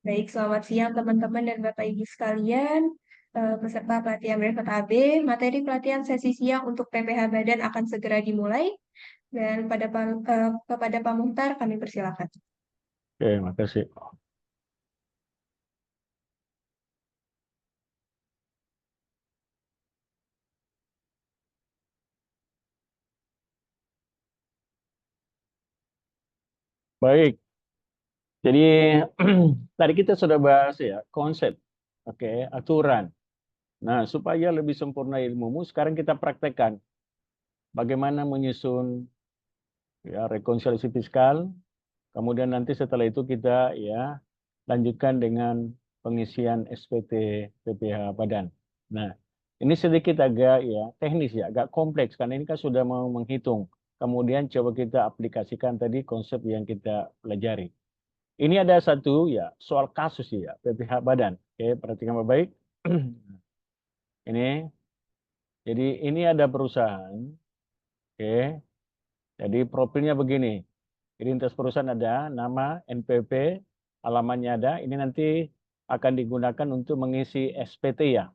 Baik, selamat siang teman-teman dan Bapak Ibu sekalian. Peserta pelatihan Brevet AB, materi pelatihan sesi siang untuk PPH Badan akan segera dimulai. Dan kepada Pak Muhtar kami persilakan. Oke, makasih. Baik, jadi tadi kita sudah bahas ya konsep, oke, aturan. Nah, supaya lebih sempurna ilmumu, sekarang kita praktekkan bagaimana menyusun ya rekonsiliasi fiskal. Kemudian nanti setelah itu kita ya lanjutkan dengan pengisian SPT PPH Badan. Nah, ini sedikit agak ya teknis ya, agak kompleks karena ini kan sudah mau menghitung. Kemudian coba kita aplikasikan tadi konsep yang kita pelajari. Ini ada satu ya soal kasus ya PPH Badan. Oke, perhatikan baik-baik. Ini, jadi ini ada perusahaan. Oke, jadi profilnya begini. Identitas perusahaan ada, nama, NPWP, alamannya ada. Ini nanti akan digunakan untuk mengisi SPT ya.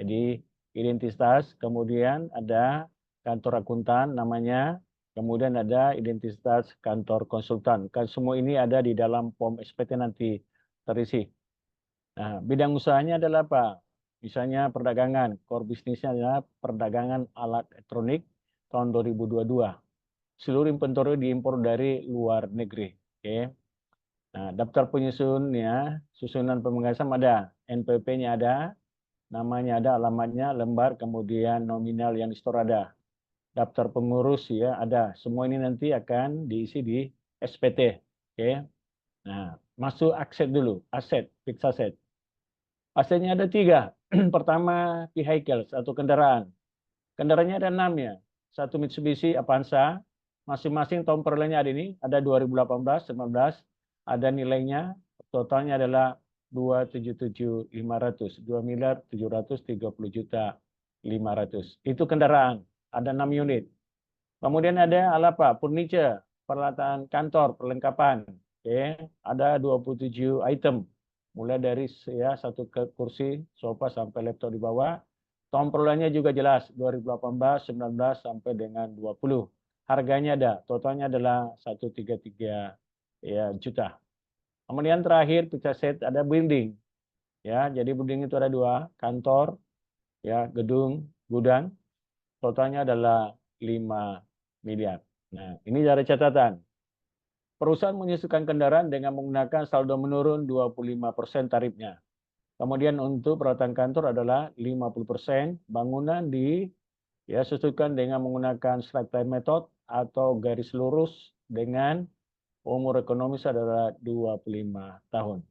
Jadi identitas, kemudian ada kantor akuntan namanya, kemudian ada identitas kantor konsultan. Kan semua ini ada di dalam form SPT nanti terisi. Nah, bidang usahanya adalah apa? Misalnya perdagangan, core bisnisnya adalah perdagangan alat elektronik tahun 2022. Seluruh inventory diimpor dari luar negeri. Oke. Nah, daftar penyusunnya, susunan pemegang ada, NPP-nya ada, namanya ada, alamatnya, lembar, kemudian nominal yang di-store ada. Daftar pengurus ya ada. Semua ini nanti akan diisi di SPT. Oke. Nah, masuk aset dulu, aset, fixed asset. Asetnya ada 3. Pertama, vehicle, satu kendaraan. Kendaraannya ada 6 ya. Satu Mitsubishi Avanza, masing-masing tahun perolehannya ada ini, ada 2018, 19, ada nilainya, totalnya adalah 277.500, 2.730.500. Itu kendaraan, ada 6 unit. Kemudian ada apa? Furniture, peralatan kantor, perlengkapan. Oke, ada 27 item. Mulai dari ya satu kursi, sofa sampai laptop di bawah. Tahun perolehannya juga jelas, 2018, 19 sampai dengan 20. Harganya ada, totalnya adalah 133 ya, juta. Kemudian terakhir pizza set ada building. Ya, jadi building itu ada 2, kantor, ya, gedung, gudang. Totalnya adalah 5 miliar. Nah, ini dari catatan. Perusahaan menyusukan kendaraan dengan menggunakan saldo menurun 25% tarifnya. Kemudian untuk peralatan kantor adalah 50%, bangunan ya susukan dengan menggunakan straight line method atau garis lurus dengan umur ekonomis adalah 25 tahun.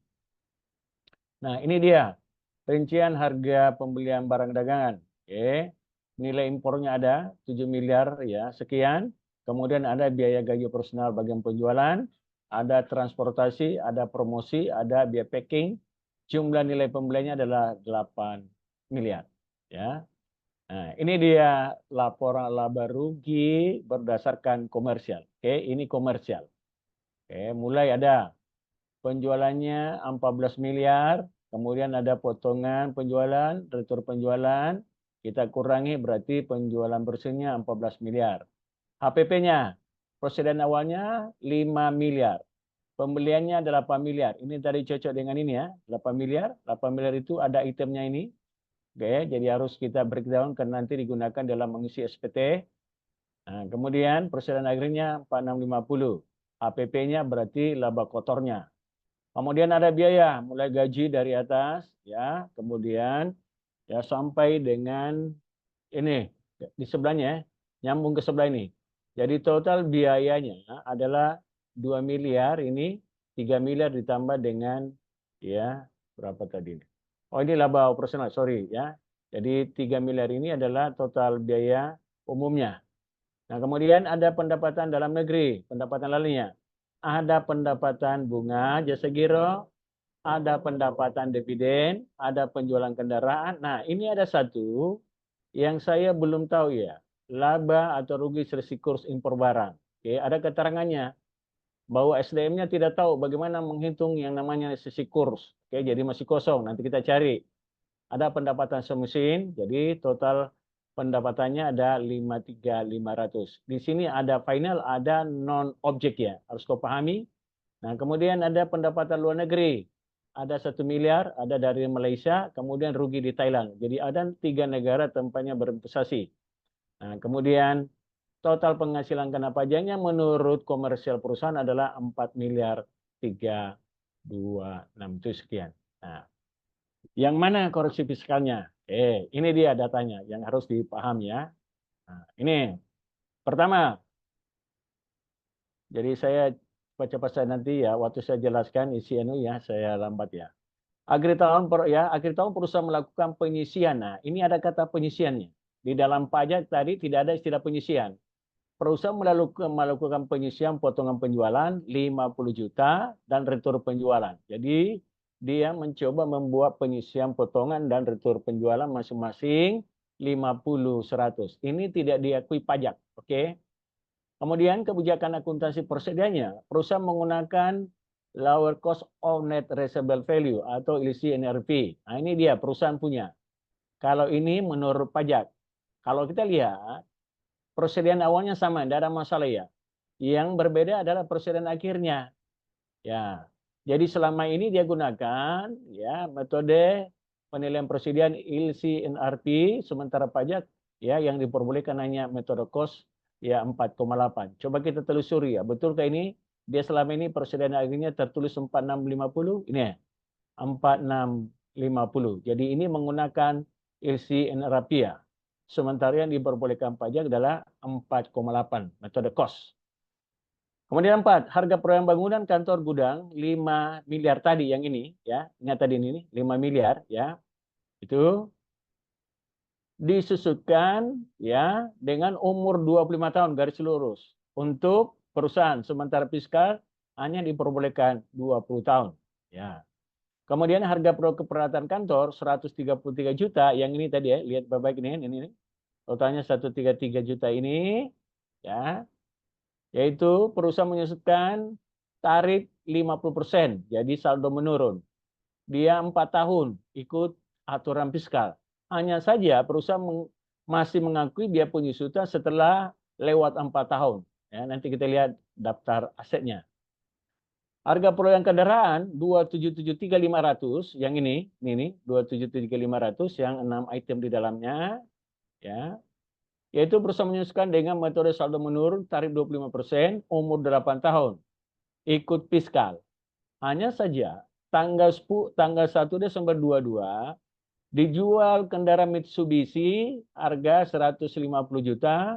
Nah, ini dia rincian harga pembelian barang dagangan. Oke. Nilai impornya ada 7 miliar ya, sekian. Kemudian ada biaya gaji personal bagian penjualan, ada transportasi, ada promosi, ada biaya packing. Jumlah nilai pembeliannya adalah 8 miliar. Ya. Nah, ini dia laporan laba rugi berdasarkan komersial. Oke, ini komersial. Oke, mulai ada penjualannya 14 miliar, kemudian ada potongan penjualan, retur penjualan, kita kurangi berarti penjualan bersihnya 14 miliar. HPP-nya, persediaan awalnya 5 miliar. Pembeliannya 8 miliar. Ini tadi cocok dengan ini ya, 8 miliar. 8 miliar itu ada itemnya ini. Oke, jadi harus kita breakdown karena nanti digunakan dalam mengisi SPT. Nah, kemudian persediaan akhirnya 4650. HPP-nya berarti laba kotornya. Kemudian ada biaya, mulai gaji dari atas, ya, kemudian ya sampai dengan ini di sebelahnya, nyambung ke sebelah ini. Jadi total biayanya adalah 2 miliar ini, 3 miliar ditambah dengan ya berapa tadi? Oh ini laba operasional, sorry ya. Jadi 3 miliar ini adalah total biaya umumnya. Nah, kemudian ada pendapatan dalam negeri, pendapatan lainnya. Ada pendapatan bunga jasa giro, ada pendapatan dividen, ada penjualan kendaraan. Nah, ini ada satu yang saya belum tahu ya. Laba atau rugi selisih kurs impor barang. Oke, ada keterangannya. bahwa SDM-nya tidak tahu bagaimana menghitung yang namanya sisi kurs. Oke, jadi masih kosong. Nanti kita cari. Ada pendapatan semesin, jadi total pendapatannya ada 53.500. Di sini ada final, ada non-objek ya. Harus kau pahami. Nah, kemudian ada pendapatan luar negeri. Ada 1 miliar, ada dari Malaysia, kemudian rugi di Thailand. Jadi ada 3 negara tempatnya berinvestasi. Nah, kemudian total penghasilan kena pajaknya menurut komersial perusahaan adalah 4 miliar 326 itu sekian. Nah, yang mana koreksi fiskalnya? Ini dia datanya yang harus dipahami ya. Nah, ini pertama. Jadi saya cepat-cepat saya nanti ya waktu saya jelaskan isi ya saya lambat ya. Akhir tahun perusahaan melakukan penyisian. Nah, ini ada kata penyisiannya. Di dalam pajak tadi tidak ada istilah penyisian. Perusahaan melakukan penyisian potongan penjualan 50 juta dan retur penjualan. Jadi dia mencoba membuat penyisian potongan dan retur penjualan masing-masing 50, 100. Ini tidak diakui pajak. Oke. Kemudian kebijakan akuntansi persediaannya, perusahaan menggunakan lower cost of net realizable value atau LCNRV. Nah, ini dia perusahaan punya. Kalau ini menurut pajak. Kalau kita lihat persediaan awalnya sama, tidak ada masalah ya. Yang berbeda adalah persediaan akhirnya. Ya. Jadi selama ini dia gunakan ya metode penilaian persediaan LCNRP, sementara pajak ya yang diperbolehkan hanya metode cost ya 4,8. Coba kita telusuri ya, betulkah ini dia selama ini persediaan akhirnya tertulis 4650? Ini ya, 4650. Jadi ini menggunakan LCNRP ya. Sementara yang diperbolehkan pajak adalah 4,8 metode cost. Kemudian 4, harga proyek bangunan kantor gudang 5 miliar tadi yang ini ya. Ingat tadi ini 5 miliar ya. Itu disusutkan ya dengan umur 25 tahun garis lurus untuk perusahaan, sementara fiskal hanya diperbolehkan 20 tahun ya. Kemudian harga proyek peralatan kantor 133 juta yang ini tadi ya, lihat baik-baik ini. Totalnya 133 juta ini ya. Yaitu perusahaan menyusutkan tarif 50%, jadi saldo menurun. Dia 4 tahun ikut aturan fiskal. Hanya saja perusahaan masih mengakui dia penyusutan setelah lewat 4 tahun. Ya, nanti kita lihat daftar asetnya. Harga perolehan kendaraan 2773500 yang ini 2773500 yang 6 item di dalamnya ya. Yaitu perusahaan menyusulkan dengan metode saldo menurun tarif 25%, umur 8 tahun. Ikut fiskal. Hanya saja tanggal 1 Desember 22 dijual kendaraan Mitsubishi harga 150 juta.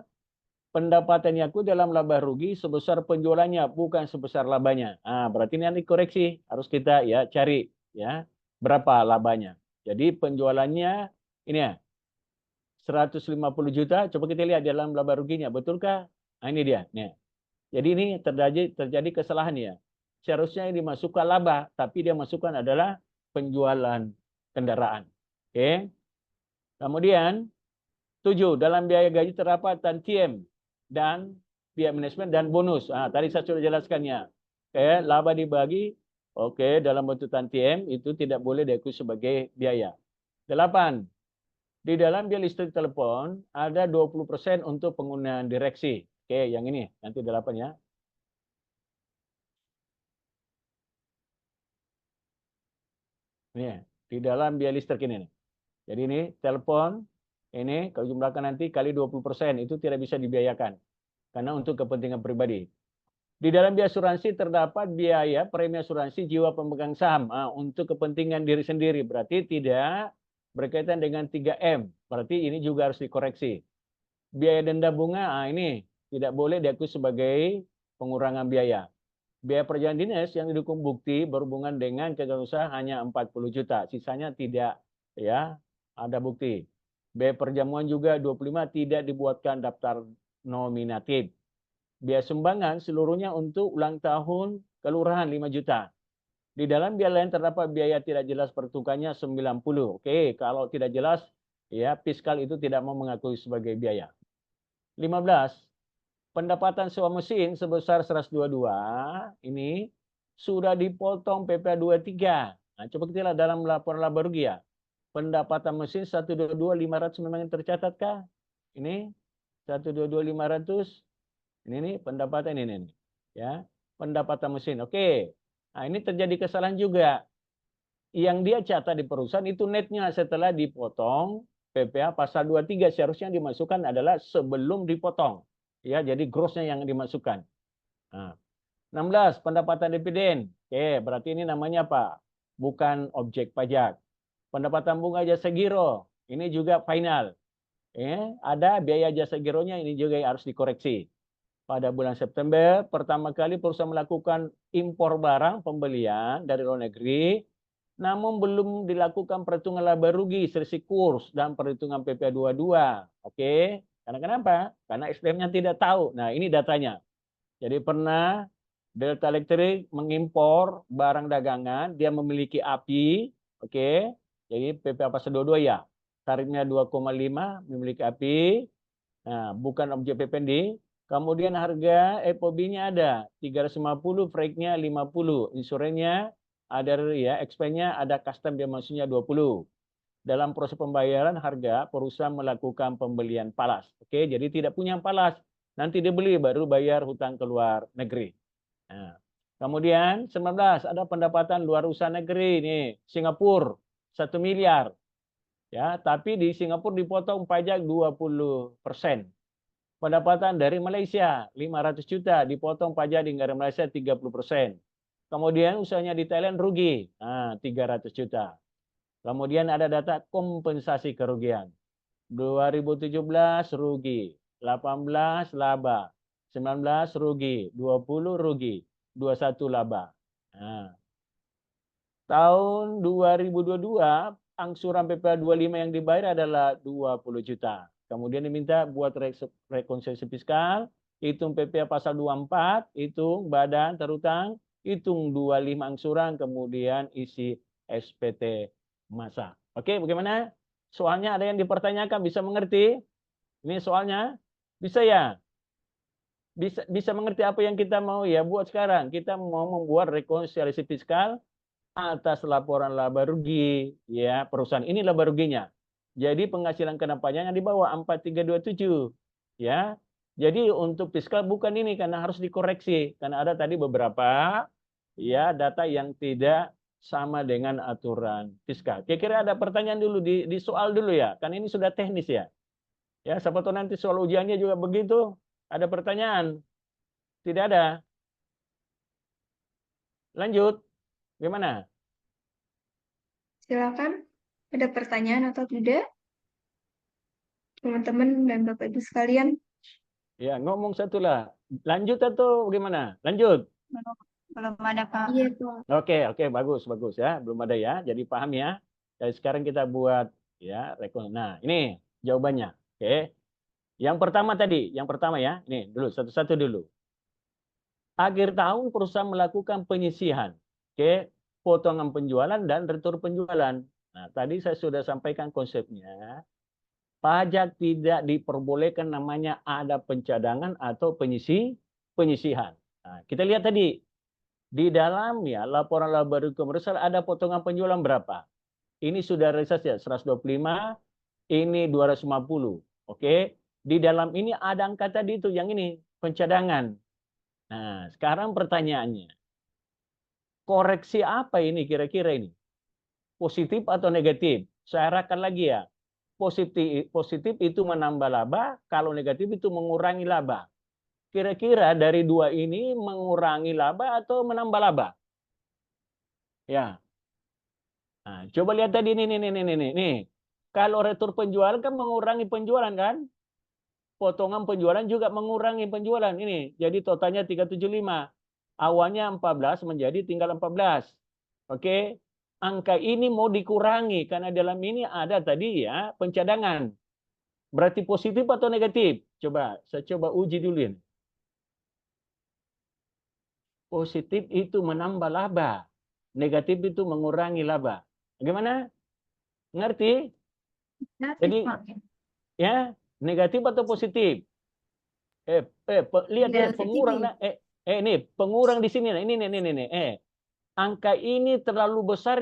Pendapatannya aku dalam laba rugi sebesar penjualannya bukan sebesar labanya. Nah, berarti ini nanti koreksi harus kita ya cari ya berapa labanya. Jadi penjualannya ini ya 150 juta, coba kita lihat dalam laba ruginya, betulkah? Nah, ini dia. Nih. Jadi ini terjadi kesalahan ya. Seharusnya yang dimasukkan laba, tapi dia masukkan adalah penjualan kendaraan. Oke. Kemudian 7, dalam biaya gaji terdapat tantiem dan biaya manajemen dan bonus. Nah, tadi saya sudah jelaskannya. Oke, laba dibagi, oke, dalam bentuk tantiem itu tidak boleh diakui sebagai biaya. 8. Di dalam biaya listrik telepon ada 20% untuk penggunaan direksi. Oke, yang ini nanti 8 ya. Ini di dalam biaya listrik ini. Jadi ini telepon ini kalau jumlahkan nanti kali 20% itu tidak bisa dibiayakan karena untuk kepentingan pribadi. Di dalam biaya asuransi terdapat biaya premi asuransi jiwa pemegang saham untuk kepentingan diri sendiri, berarti tidak berkaitan dengan 3M. Berarti ini juga harus dikoreksi. Biaya denda bunga ini tidak boleh diakui sebagai pengurangan biaya. Biaya perjalanan dinas yang didukung bukti berhubungan dengan kegiatan usaha hanya 40 juta. Sisanya tidak ya ada bukti. Biaya perjamuan juga 25 tidak dibuatkan daftar nominatif. Biaya sumbangan seluruhnya untuk ulang tahun kelurahan 5 juta. Di dalam biaya lain terdapat biaya tidak jelas pertukannya 90. Oke, kalau tidak jelas ya fiskal itu tidak mau mengakui sebagai biaya. 15. pendapatan sewa mesin sebesar 122 ini sudah dipotong PPh 23. Nah, coba kita lihat dalam laporan laba rugi ya. Pendapatan mesin 122.500 memang yang tercatat kah? Ini 122.500. Ini nih pendapatan ini nih. Ya, pendapatan mesin. Oke. Nah, ini terjadi kesalahan juga. Yang dia catat di perusahaan itu netnya setelah dipotong PPh pasal 23 seharusnya dimasukkan adalah sebelum dipotong. Ya, jadi grossnya yang dimasukkan. Nah, 16 pendapatan dividen. Oke, berarti ini namanya apa? Bukan objek pajak. Pendapatan bunga jasa giro. Ini juga final. Ada biaya jasa gironya ini juga yang harus dikoreksi. Pada bulan September, pertama kali perusahaan melakukan impor barang pembelian dari luar negeri, namun belum dilakukan perhitungan laba rugi selisih kurs dan perhitungan PPh 22. Oke, karena kenapa? Karena SDM-nya tidak tahu. Nah, ini datanya. Jadi pernah Delta Electric mengimpor barang dagangan, dia memiliki API, oke. Jadi PPh pasal 22 ya. Tarifnya 2,5 memiliki API. Nah, bukan objek PPND. Kemudian harga FOB-nya ada 350, freight-nya 50, insurannya ada ya, expense-nya ada custom dia maksudnya 20. Dalam proses pembayaran harga perusahaan melakukan pembelian palas. Oke, jadi tidak punya palas. Nanti dibeli baru bayar hutang ke luar negeri. Nah, kemudian 19 ada pendapatan luar usaha negeri nih, Singapura 1 miliar. Ya, tapi di Singapura dipotong pajak 20%. Pendapatan dari Malaysia 500 juta, dipotong pajak di negara Malaysia 30%. Kemudian usahanya di Thailand rugi, 300 juta. Kemudian ada data kompensasi kerugian. 2017 rugi, 18 laba, 19 rugi, 20 rugi, 21 laba. Nah, tahun 2022 angsuran PPh 25 yang dibayar adalah 20 juta. Kemudian diminta buat rekonsiliasi fiskal, hitung PPh pasal 24, hitung badan terutang, hitung 25 angsuran, kemudian isi SPT masa. Oke, bagaimana? Soalnya ada yang dipertanyakan, bisa mengerti? Ini soalnya bisa ya? Bisa mengerti apa yang kita mau ya buat sekarang. Kita mau membuat rekonsiliasi fiskal atas laporan laba rugi ya perusahaan ini laba ruginya. Jadi penghasilan kena pajaknya di bawah 4327 ya. Jadi untuk fiskal bukan ini karena harus dikoreksi karena ada tadi beberapa ya data yang tidak sama dengan aturan fiskal. Kira-kira ada pertanyaan dulu di soal dulu ya. Kan ini sudah teknis ya. Ya, siapa tahu nanti soal ujiannya juga begitu. Ada pertanyaan? Tidak ada. Lanjut. Gimana? Silakan, ada pertanyaan atau tidak, teman-teman dan Bapak Ibu sekalian? Ya, ngomong satu lah. Lanjut atau gimana? Lanjut. Belum, belum ada Pak. Iya, Pak. Oke, bagus ya. Belum ada ya. Jadi paham ya. Jadi sekarang kita buat ya rekon. Nah, ini jawabannya. Oke. Yang pertama ya. Ini dulu satu-satu dulu. Akhir tahun perusahaan melakukan penyisihan. Oke, potongan penjualan dan retur penjualan. Nah, tadi saya sudah sampaikan konsepnya. Pajak tidak diperbolehkan namanya ada pencadangan atau penyisihan. Nah, kita lihat tadi di dalam ya laporan laba rugi komersial ada potongan penjualan berapa? Ini sudah realisasi ya 125, ini 250. Oke. Di dalam ini ada angka tadi itu yang ini pencadangan. Nah, sekarang pertanyaannya, koreksi apa ini kira-kira ini? Positif atau negatif? Saya arahkan lagi ya. Positif itu menambah laba, kalau negatif itu mengurangi laba. Kira-kira dari dua ini mengurangi laba atau menambah laba? Ya. Nah, coba lihat tadi nih. Kalau retur penjualan kan mengurangi penjualan kan? Potongan penjualan juga mengurangi penjualan ini. Jadi totalnya 375. Awalnya 14 menjadi tinggal 14. Oke. Angka ini mau dikurangi karena dalam ini ada tadi ya pencadangan. Berarti positif atau negatif? Saya coba uji dulu ini. Positif itu menambah laba. Negatif itu mengurangi laba. Bagaimana? Ngerti? Negatif, Jadi Pak. ya, negatif atau positif? Lihat Iya, pengurang CCTV. nah, nih pengurang di sini nah. Ini. Angka ini terlalu besar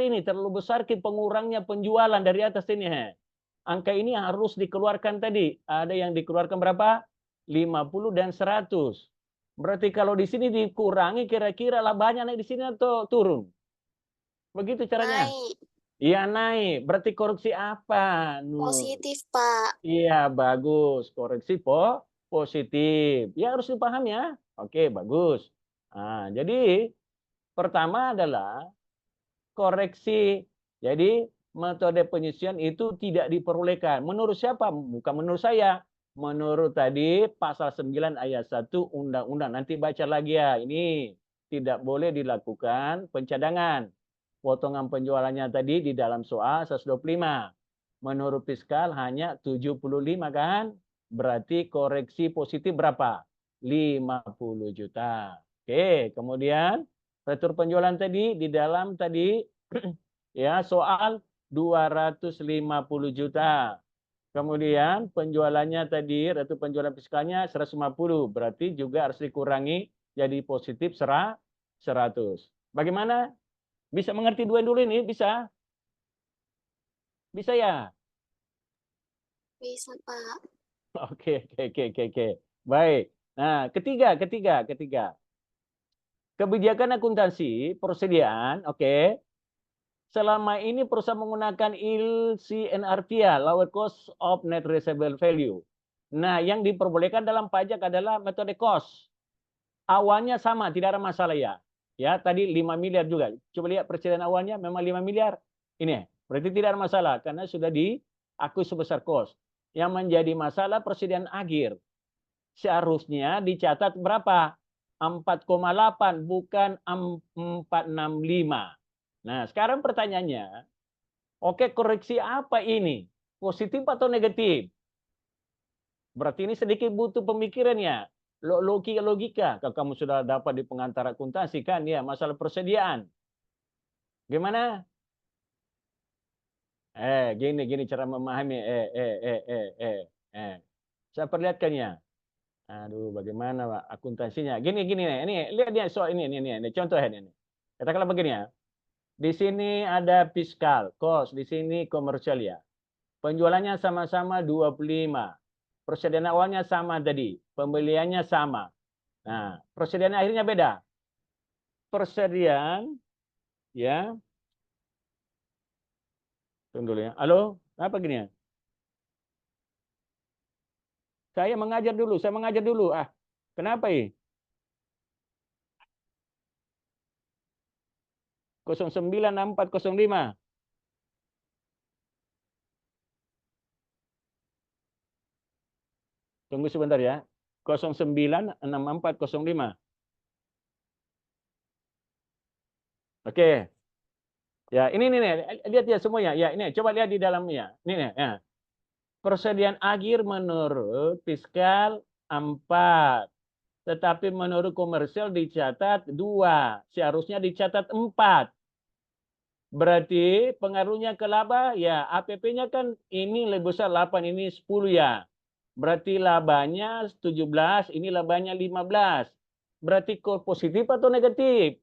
pengurangnya penjualan dari atas ini. Angka ini harus dikeluarkan tadi. Ada yang dikeluarkan berapa? 50 dan 100. Berarti kalau di sini dikurangi kira-kira labanya naik di sini atau turun? Begitu caranya. Naik. Iya naik. Berarti koreksi apa, Nur? Positif, Pak. Iya, bagus. Koreksi positif. Ya harus dipahami ya. Oke, bagus. Nah, jadi pertama adalah koreksi. Jadi metode penyusuan itu tidak diperbolehkan. Menurut siapa? Bukan menurut saya. Menurut tadi pasal 9 ayat 1 undang-undang. Nanti baca lagi ya. Ini tidak boleh dilakukan pencadangan. Potongan penjualannya tadi di dalam soal 125. Menurut fiskal hanya 75 kan? Berarti koreksi positif berapa? 50 juta. Oke, kemudian retur penjualan tadi di dalam tadi ya soal 250 juta. Kemudian penjualannya tadi retur penjualan fiskalnya 150, berarti juga harus dikurangi jadi positif 100. Bagaimana? Bisa mengerti dua dulu ini? Bisa? Bisa ya? Bisa, Pak. Oke. Baik. Nah, ketiga. Kebijakan akuntansi persediaan, oke. Selama ini perusahaan menggunakan LCNRVA, Lower Cost of Net Realizable Value. Nah, yang diperbolehkan dalam pajak adalah metode cost. Awalnya sama, tidak ada masalah ya. Ya, tadi 5 miliar juga. Coba lihat persediaan awalnya memang 5 miliar. Ini, berarti tidak ada masalah karena sudah diakui sebesar cost. Yang menjadi masalah persediaan akhir. Seharusnya dicatat berapa? 4,8 bukan 465. Nah, sekarang pertanyaannya, oke, koreksi apa ini? Positif atau negatif? Berarti ini sedikit butuh pemikirannya. Logika. Kalau kamu sudah dapat di pengantar akuntansi kan, ya masalah persediaan. Gimana? Gini cara memahami. Saya perlihatkannya. Aduh, bagaimana Pak akuntansinya? Gini nih. Ini lihat dia soal ini contoh ini. Katakanlah begini ya. Di sini ada fiskal, cost, di sini komersial ya. Penjualannya sama-sama 25. Persediaan awalnya sama tadi, pembeliannya sama. Nah, persediaan akhirnya beda. Persediaan ya. Tunggu dulu ya. Halo, apa gini ya? Saya mengajar dulu. Kenapa ini? 096405. Tunggu sebentar ya. 096405. Oke. Ya, ini nih, lihat ya semuanya. Ya, ini coba lihat di dalamnya. Ini nih, ya. Persediaan akhir menurut fiskal 4. Tetapi menurut komersial dicatat 2. Seharusnya dicatat 4. Berarti pengaruhnya ke laba, ya APP-nya kan ini lebih besar 8, ini 10 ya. Berarti labanya 17, ini labanya 15. Berarti positif atau negatif?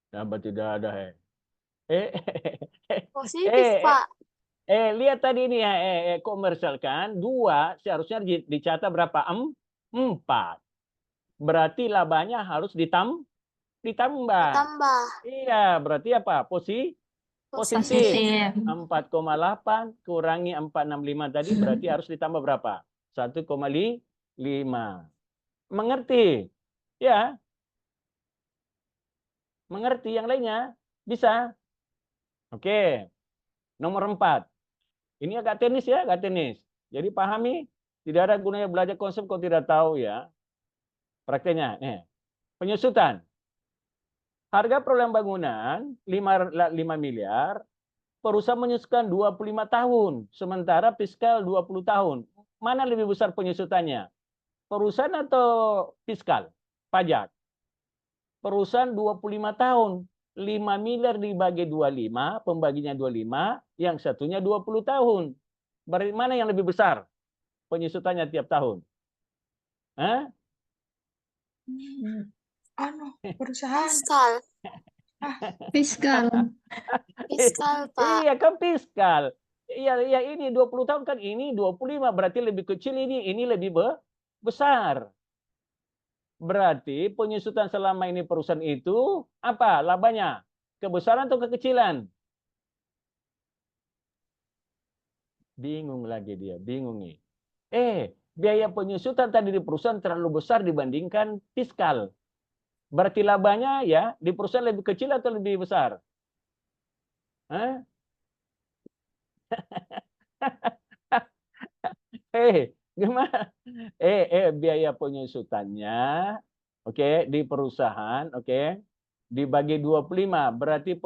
Nampak tidak ada. Positif, Pak. Lihat tadi ini ya, komersial kan 2 seharusnya dicatat berapa? 4. Berarti labanya harus ditambah. Ditambah. Iya, berarti apa? Positif. Positif. 4,8 kurangi 465 tadi berarti harus ditambah berapa? 1,5. Mengerti? Ya. Mengerti yang lainnya? Bisa? Oke. Nomor 4. Ini agak teknis ya, agak teknis. Jadi pahami, tidak ada gunanya belajar konsep kalau tidak tahu ya. Prakteknya. Nih. Penyusutan. Harga perolehan bangunan 5 miliar, perusahaan menyusutan 25 tahun, sementara fiskal 20 tahun. Mana lebih besar penyusutannya? Perusahaan atau fiskal? Pajak. Perusahaan 25 tahun, 5 miliar dibagi 25, pembaginya 25, yang satunya 20 tahun. Berarti mana yang lebih besar penyusutannya tiap tahun? Hah? Perusahaan. Fiskal. Fiskal. Fiskal, Pak. Iya kan fiskal. Iya, iya ini 20 tahun kan ini 25 berarti lebih kecil ini lebih besar. Berarti penyusutan selama ini perusahaan itu apa labanya? Kebesaran atau kekecilan? Bingung lagi dia, bingung nih. Biaya penyusutan tadi di perusahaan terlalu besar dibandingkan fiskal. Berarti labanya ya di perusahaan lebih kecil atau lebih besar? Hah? Gimana? Biaya penyusutannya, oke, di perusahaan, oke, dibagi 25, berarti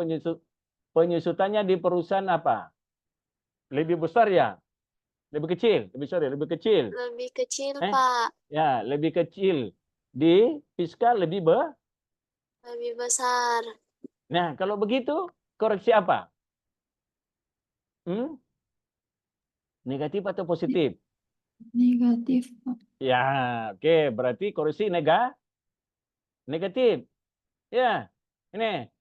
penyusutannya di perusahaan apa? Lebih besar ya? Lebih kecil? Lebih sorry, lebih kecil. Lebih kecil, Pak. Ya, lebih kecil. Di fiskal lebih Lebih besar. Nah, kalau begitu, koreksi apa? Negatif atau positif? Negatif, Pak. Ya, oke. Berarti koreksi negatif. Ya, ini.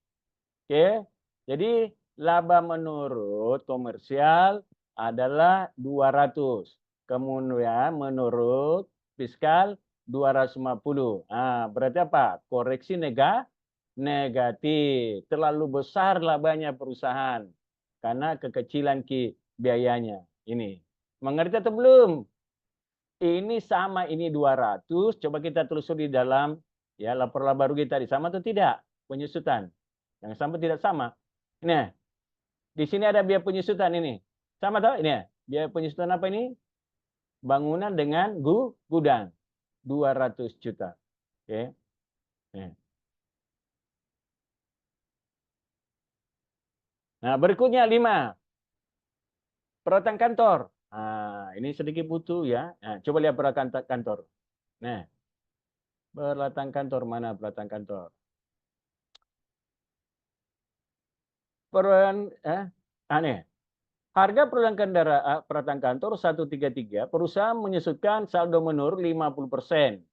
Oke. Jadi, laba menurut komersial adalah 200. Kemudian menurut fiskal 250. Nah, berarti apa? Koreksi negatif. Terlalu besar labanya perusahaan karena kekecilan biayanya. Ini. Mengerti atau belum? Ini sama, ini 200. Coba kita telusuri dalam ya lapor laba rugi tadi. Sama atau tidak penyusutan? Yang sama tidak sama. Ini. Di sini ada biaya penyusutan ini. Sama toh? Ini ya. Biaya penyusutan apa ini? Bangunan dengan gudang. 200 juta. Oke. Nah, berikutnya 5. Peralatan kantor. Nah, ini sedikit butuh ya. Nah, coba lihat peralatan kantor. Nah, peralatan kantor mana peralatan kantor? Aneh. Harga peralatan kantor 133, perusahaan menyusutkan saldo menurun 50%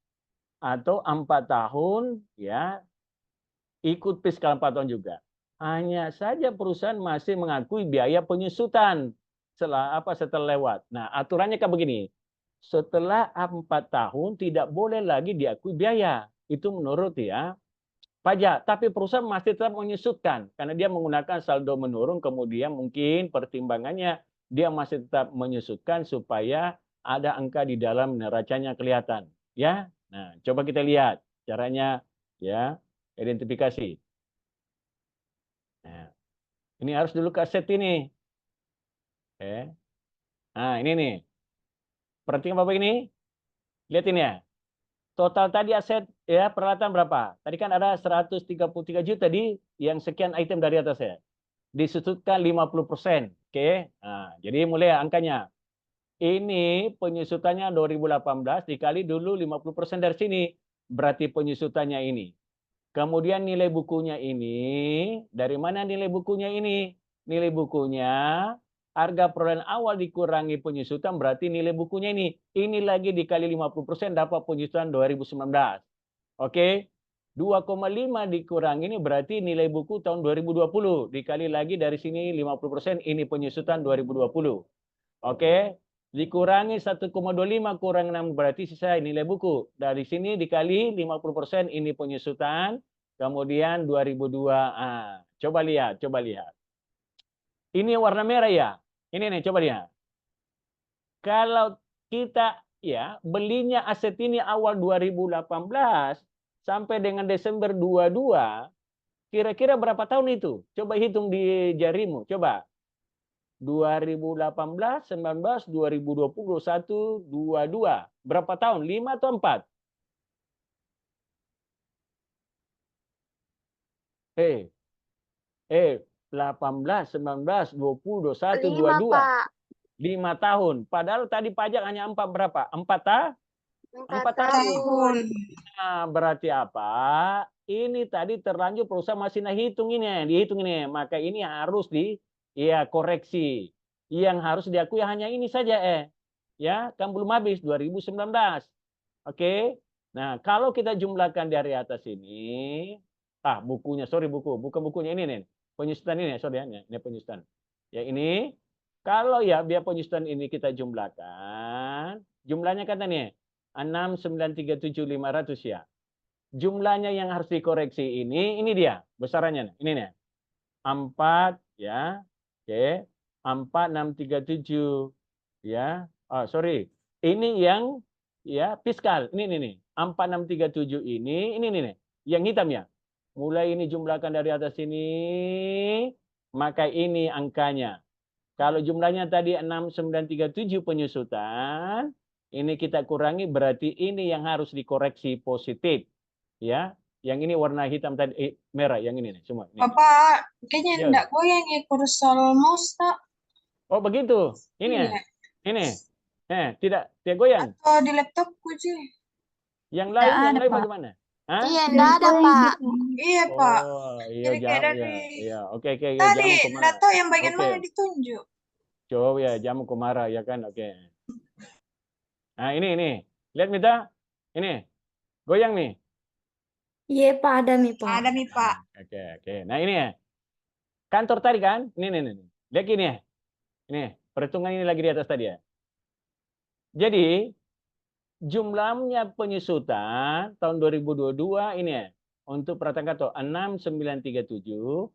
atau 4 tahun ya ikut fiskal 4 tahun juga. Hanya saja perusahaan masih mengakui biaya penyusutan setelah lewat. Nah, aturannya kayak begini. Setelah 4 tahun tidak boleh lagi diakui biaya. Itu menurut ya pajak, tapi perusahaan masih tetap menyusutkan karena dia menggunakan saldo menurun, kemudian mungkin pertimbangannya dia masih tetap menyusutkan supaya ada angka di dalam neracanya kelihatan, ya. Nah, coba kita lihat caranya ya, identifikasi. Nah, ini harus dulu ke aset ini. Nah, ini nih. Perhatikan Bapak ini. Lihat ini ya. Total tadi aset ya peralatan berapa? Tadi kan ada 133 juta di yang sekian item dari atas ya. Disusutkan 50%. Oke. Nah, jadi mulai angkanya. Ini penyusutannya 2018 dikali dulu 50% dari sini. Berarti penyusutannya ini. Kemudian nilai bukunya ini. Dari mana nilai bukunya ini? Nilai bukunya harga perolehan awal dikurangi penyusutan berarti nilai bukunya ini. Ini lagi dikali 50% dapat penyusutan 2019. Oke. 2,5 dikurangi ini berarti nilai buku tahun 2020. Dikali lagi dari sini 50% ini penyusutan 2020. Oke. Dikurangi 1,25 kurang 6 berarti sisa nilai buku. Dari sini dikali 50% ini penyusutan. Kemudian 2002. Coba lihat, coba lihat. Ini warna merah ya. Ini nih, coba lihat. Kalau kita ya belinya aset ini awal 2018 sampai dengan Desember 22, kira-kira berapa tahun itu? Coba hitung di jarimu, coba. 2018, 19, 2020, 21, 22. Berapa tahun? 5 atau 4? 18, 19, 20, 21, 5, 22. Pak. 5 tahun. Padahal tadi pajak hanya 4 berapa? 4 tahun? 4 4 tahun. tahun. Nah, berarti apa? Ini tadi terlanjur perusahaan masih hitung ini, dihitung ini. Maka ini harus koreksi. Yang harus diakui hanya ini saja ya, kan belum habis 2019. Oke. Nah, kalau kita jumlahkan dari atas ini, bukunya, bukan bukunya ini nih. Penyusutan ini, sorry ya, ini penyusutan. Ya ini, kalau ya biar penyusutan ini kita jumlahkan, jumlahnya kata nih 6937500 ya. Jumlahnya yang harus dikoreksi ini dia besarannya ini nih. 4 ya. Oke. 4637 ya. Sorry. Ini yang ya fiskal. Ini nih. 4637 ini nih. Yang hitam ya. Mulai ini jumlahkan dari atas ini, maka ini angkanya. Kalau jumlahnya tadi 6937 penyusutan, ini kita kurangi berarti ini yang harus dikoreksi positif. Ya, yang ini warna hitam tadi merah, yang ini nih semua. Ini. Bapak, kayaknya Yes. enggak goyang ya kursor mouse, tak? Oh begitu, ini ya, Iya. ini, tidak goyang. Atau di laptopku sih. Yang Nggak lain ada, Pak. bagaimana? Hah? Iya, enggak ada, Pak. Iya, Pak. Oh iya, Jadi kayak jamu dari ya, oke, ya, tadi jamu enggak kemana? tahu yang bagian Oke. mana ditunjuk. Coba ya, jamu kemara ya kan, oke. Nah ini, lihat Mita, ini, goyang nih. Iya, Pak, ada nih, Pak. Ada nih, Pak. Oke. Nah ini ya, kantor tadi kan, ini. Lihat ini ya, ini perhitungan ini lagi di atas tadi ya. Jadi jumlahnya penyusutan tahun 2022 ini ya, untuk perhatian kantor 6937,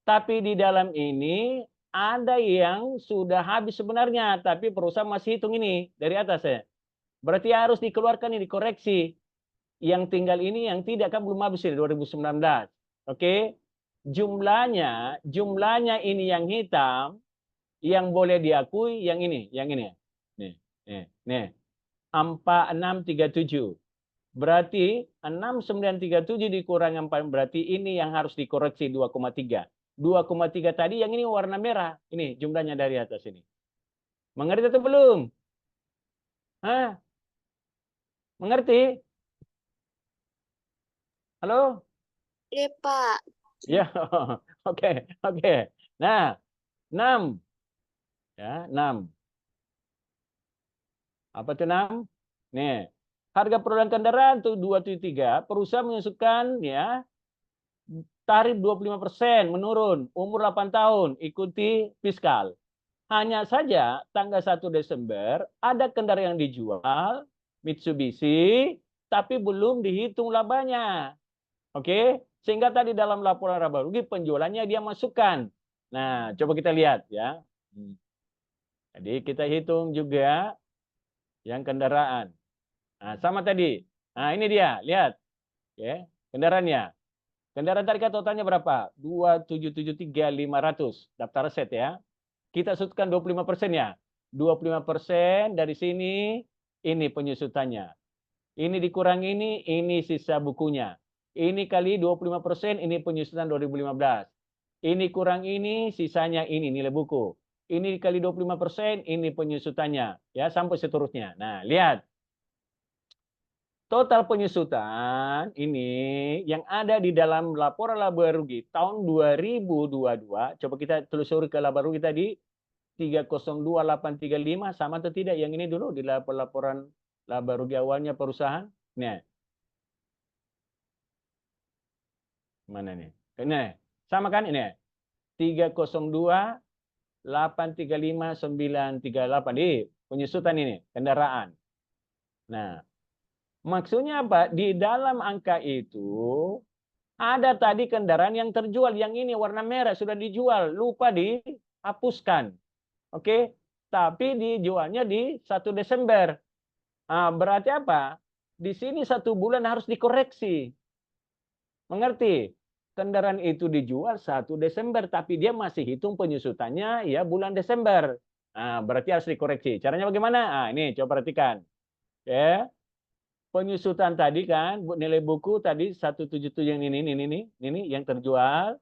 tapi di dalam ini ada yang sudah habis sebenarnya, tapi perusahaan masih hitung ini dari atas ya. Berarti harus dikeluarkan ini, dikoreksi. Yang tinggal ini yang tidak kan belum habis ini 2019. Oke. Jumlahnya ini yang hitam, yang boleh diakui yang ini. Nih. 4637. Berarti 6937 dikurangi 4, berarti ini yang harus dikoreksi 2,3. 2,3 tadi yang ini warna merah. Ini jumlahnya dari atas ini. Mengerti atau belum? Hah? Mengerti? Halo? Iya, Pak. Ya, oke. Nah, 6. Ya, 6. Apa itu 6? Nih, harga perolehan kendaraan tuh 273, perusahaan menyusulkan ya tarif 25% menurun, umur 8 tahun, ikuti fiskal. Hanya saja tanggal 1 Desember ada kendaraan yang dijual Mitsubishi tapi belum dihitung labanya. Oke, sehingga tadi dalam laporan laba rugi penjualannya dia masukkan. Nah, coba kita lihat ya. Jadi kita hitung juga yang kendaraan. Nah, sama tadi. Nah, ini dia, lihat. Ya, kendaraannya. Kendaraan tadi kan totalnya berapa? 2773500 daftar aset ya. Kita sudutkan 25% ya. 25% dari sini ini penyusutannya. Ini dikurangi ini sisa bukunya. Ini kali 25%, ini penyusutan 2015. Ini kurang ini, sisanya ini nilai buku. Ini kali 25%, ini penyusutannya. Ya, sampai seterusnya. Nah, lihat. Total penyusutan ini yang ada di dalam laporan laba rugi tahun 2022. Coba kita telusuri ke laba rugi tadi. 302835 sama atau tidak? Yang ini dulu di laporan laba rugi awalnya perusahaan. Nah, mana nih? Ini sama kan ini? 302835,938 di penyusutan ini kendaraan. Nah, maksudnya apa? Di dalam angka itu ada tadi kendaraan yang terjual, yang ini warna merah sudah dijual, lupa dihapuskan. Oke, tapi dijualnya di 1 Desember. Berarti apa? Di sini 1 bulan harus dikoreksi. Mengerti? Kendaraan itu dijual 1 Desember, tapi dia masih hitung penyusutannya ya bulan Desember. Berarti harus dikoreksi. Caranya bagaimana? Ini coba perhatikan. Ya. Penyusutan tadi kan, nilai buku tadi 177 yang ini yang terjual.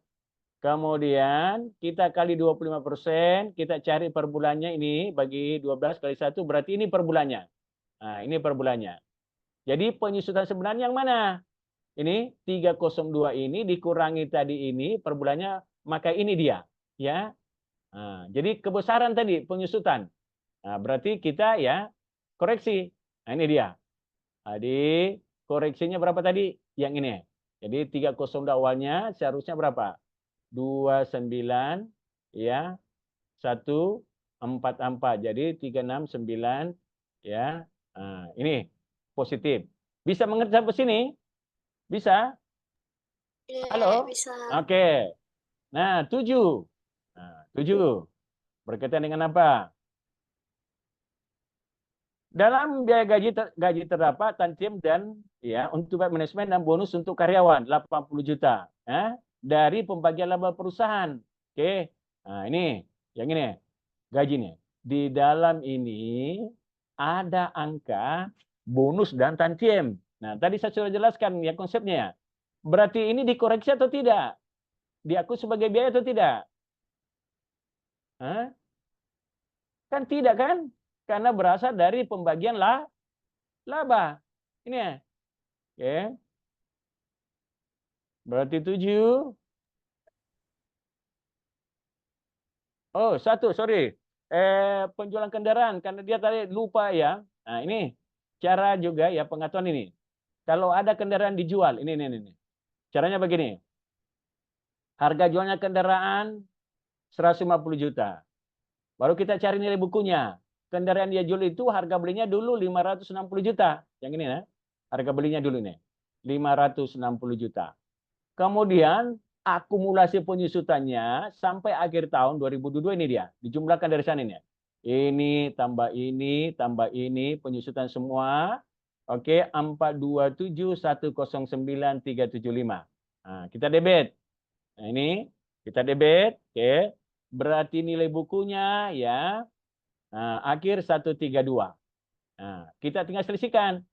Kemudian kita kali 25%, kita cari per bulannya ini bagi 12 kali 1, berarti ini per bulannya. Nah, ini per bulannya. Jadi penyusutan sebenarnya yang mana? Ini 302 ini dikurangi tadi ini per bulannya, maka ini dia, ya. Nah, jadi kebesaran tadi penyusutan. Nah, berarti kita ya koreksi. Nah, ini dia. Jadi koreksinya berapa tadi? Yang ini. Jadi 302 awalnya seharusnya berapa? 29 ya 144. Jadi 369 ya. Nah, ini positif. Bisa mengerti sampai sini? Bisa? Iya, Halo? bisa. Oke. Nah, 7. Nah, 7. Berkaitan dengan apa? Dalam biaya gaji terdapat tantiem dan ya untuk manajemen dan bonus untuk karyawan 80 juta ya, dari pembagian laba perusahaan. Oke. Nah, ini yang ini gajinya. Di dalam ini ada angka bonus dan tantiem. Nah, tadi saya sudah jelaskan ya konsepnya. Berarti ini dikoreksi atau tidak? Diakui sebagai biaya atau tidak? Hah? Kan tidak kan? Karena berasal dari pembagian laba. Ini ya. Oke. Berarti 7. Oh, 1, sorry. Penjualan kendaraan, karena dia tadi lupa ya. Nah, ini cara juga ya pengetahuan ini. Kalau ada kendaraan dijual, ini. Caranya begini. Harga jualnya kendaraan 150 juta. Baru kita cari nilai bukunya. Kendaraan dia jual itu harga belinya dulu 560 juta. Yang ini ya. Harga belinya dulu nih. 560 juta. Kemudian akumulasi penyusutannya sampai akhir tahun 2022 ini dia. Dijumlahkan dari sana ini. Ini, tambah ini, penyusutan semua. Oke, 427109375. Nah, kita debit. Nah, ini kita debit, oke. Berarti nilai bukunya ya akhir 132. Nah, kita tinggal selisihkan.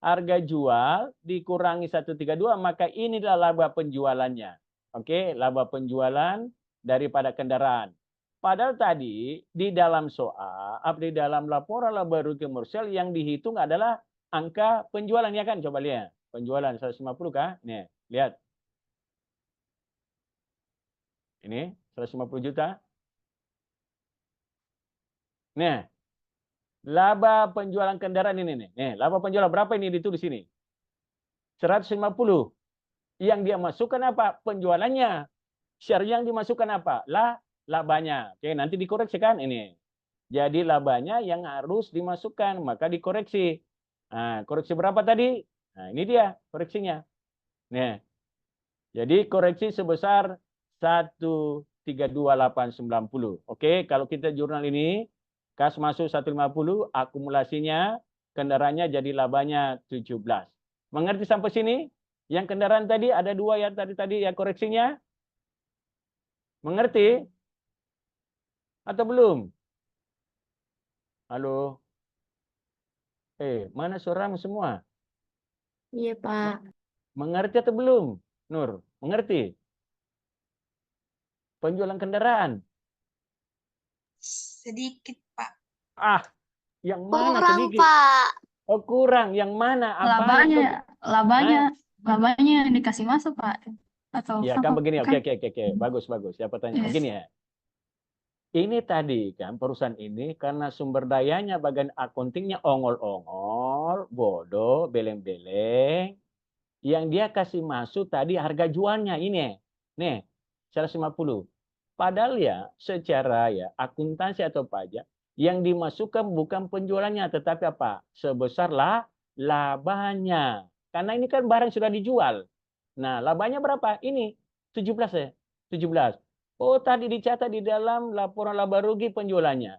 Harga jual dikurangi 132, maka inilah laba penjualannya. Oke, laba penjualan daripada kendaraan. Padahal tadi di dalam soal, di dalam laporan laba rugi komersial yang dihitung adalah angka penjualan ya kan? Coba lihat. Penjualan 150 kah? Nih, lihat. Ini 150 juta. Nih, laba penjualan kendaraan ini nih. Nih, laba penjualan berapa ini ditulis sini? 150. Yang dia masukkan apa? Penjualannya. Share yang dimasukkan apa? Labanya. Oke, nanti dikoreksikan ini. Jadi labanya yang harus dimasukkan, maka dikoreksi. Nah, koreksi berapa tadi? Nah, ini dia koreksinya. Nih. Jadi koreksi sebesar 132.890. Oke, kalau kita jurnal ini kas masuk 150, akumulasinya kendaraannya jadi labanya 17. Mengerti sampai sini? Yang kendaraan tadi ada 2 ya tadi ya koreksinya. Mengerti? Atau belum? Halo? Mana suaramu semua? Iya, Pak. Mengerti atau belum? Nur, mengerti? Penjualan kendaraan. Sedikit, Pak. Yang mana Kurang, sedikit? Pak. Oh, kurang. Yang mana? Labanya dikasih masuk, Pak. Atau Ya kan begini, kan? oke. Bagus. Ya pertanyaan Yes. begini ya. Ini tadi kan perusahaan ini karena sumber dayanya bagian akuntingnya ongol-ongol, bodoh, beleng-beleng. Yang dia kasih masuk tadi harga jualnya ini. Nih, 150. Padahal ya secara ya akuntansi atau pajak yang dimasukkan bukan penjualannya tetapi apa? Sebesar labanya. Karena ini kan barang sudah dijual. Nah, labanya berapa? Ini 17 ya. 17. Oh, tadi dicatat di dalam laporan laba rugi penjualannya.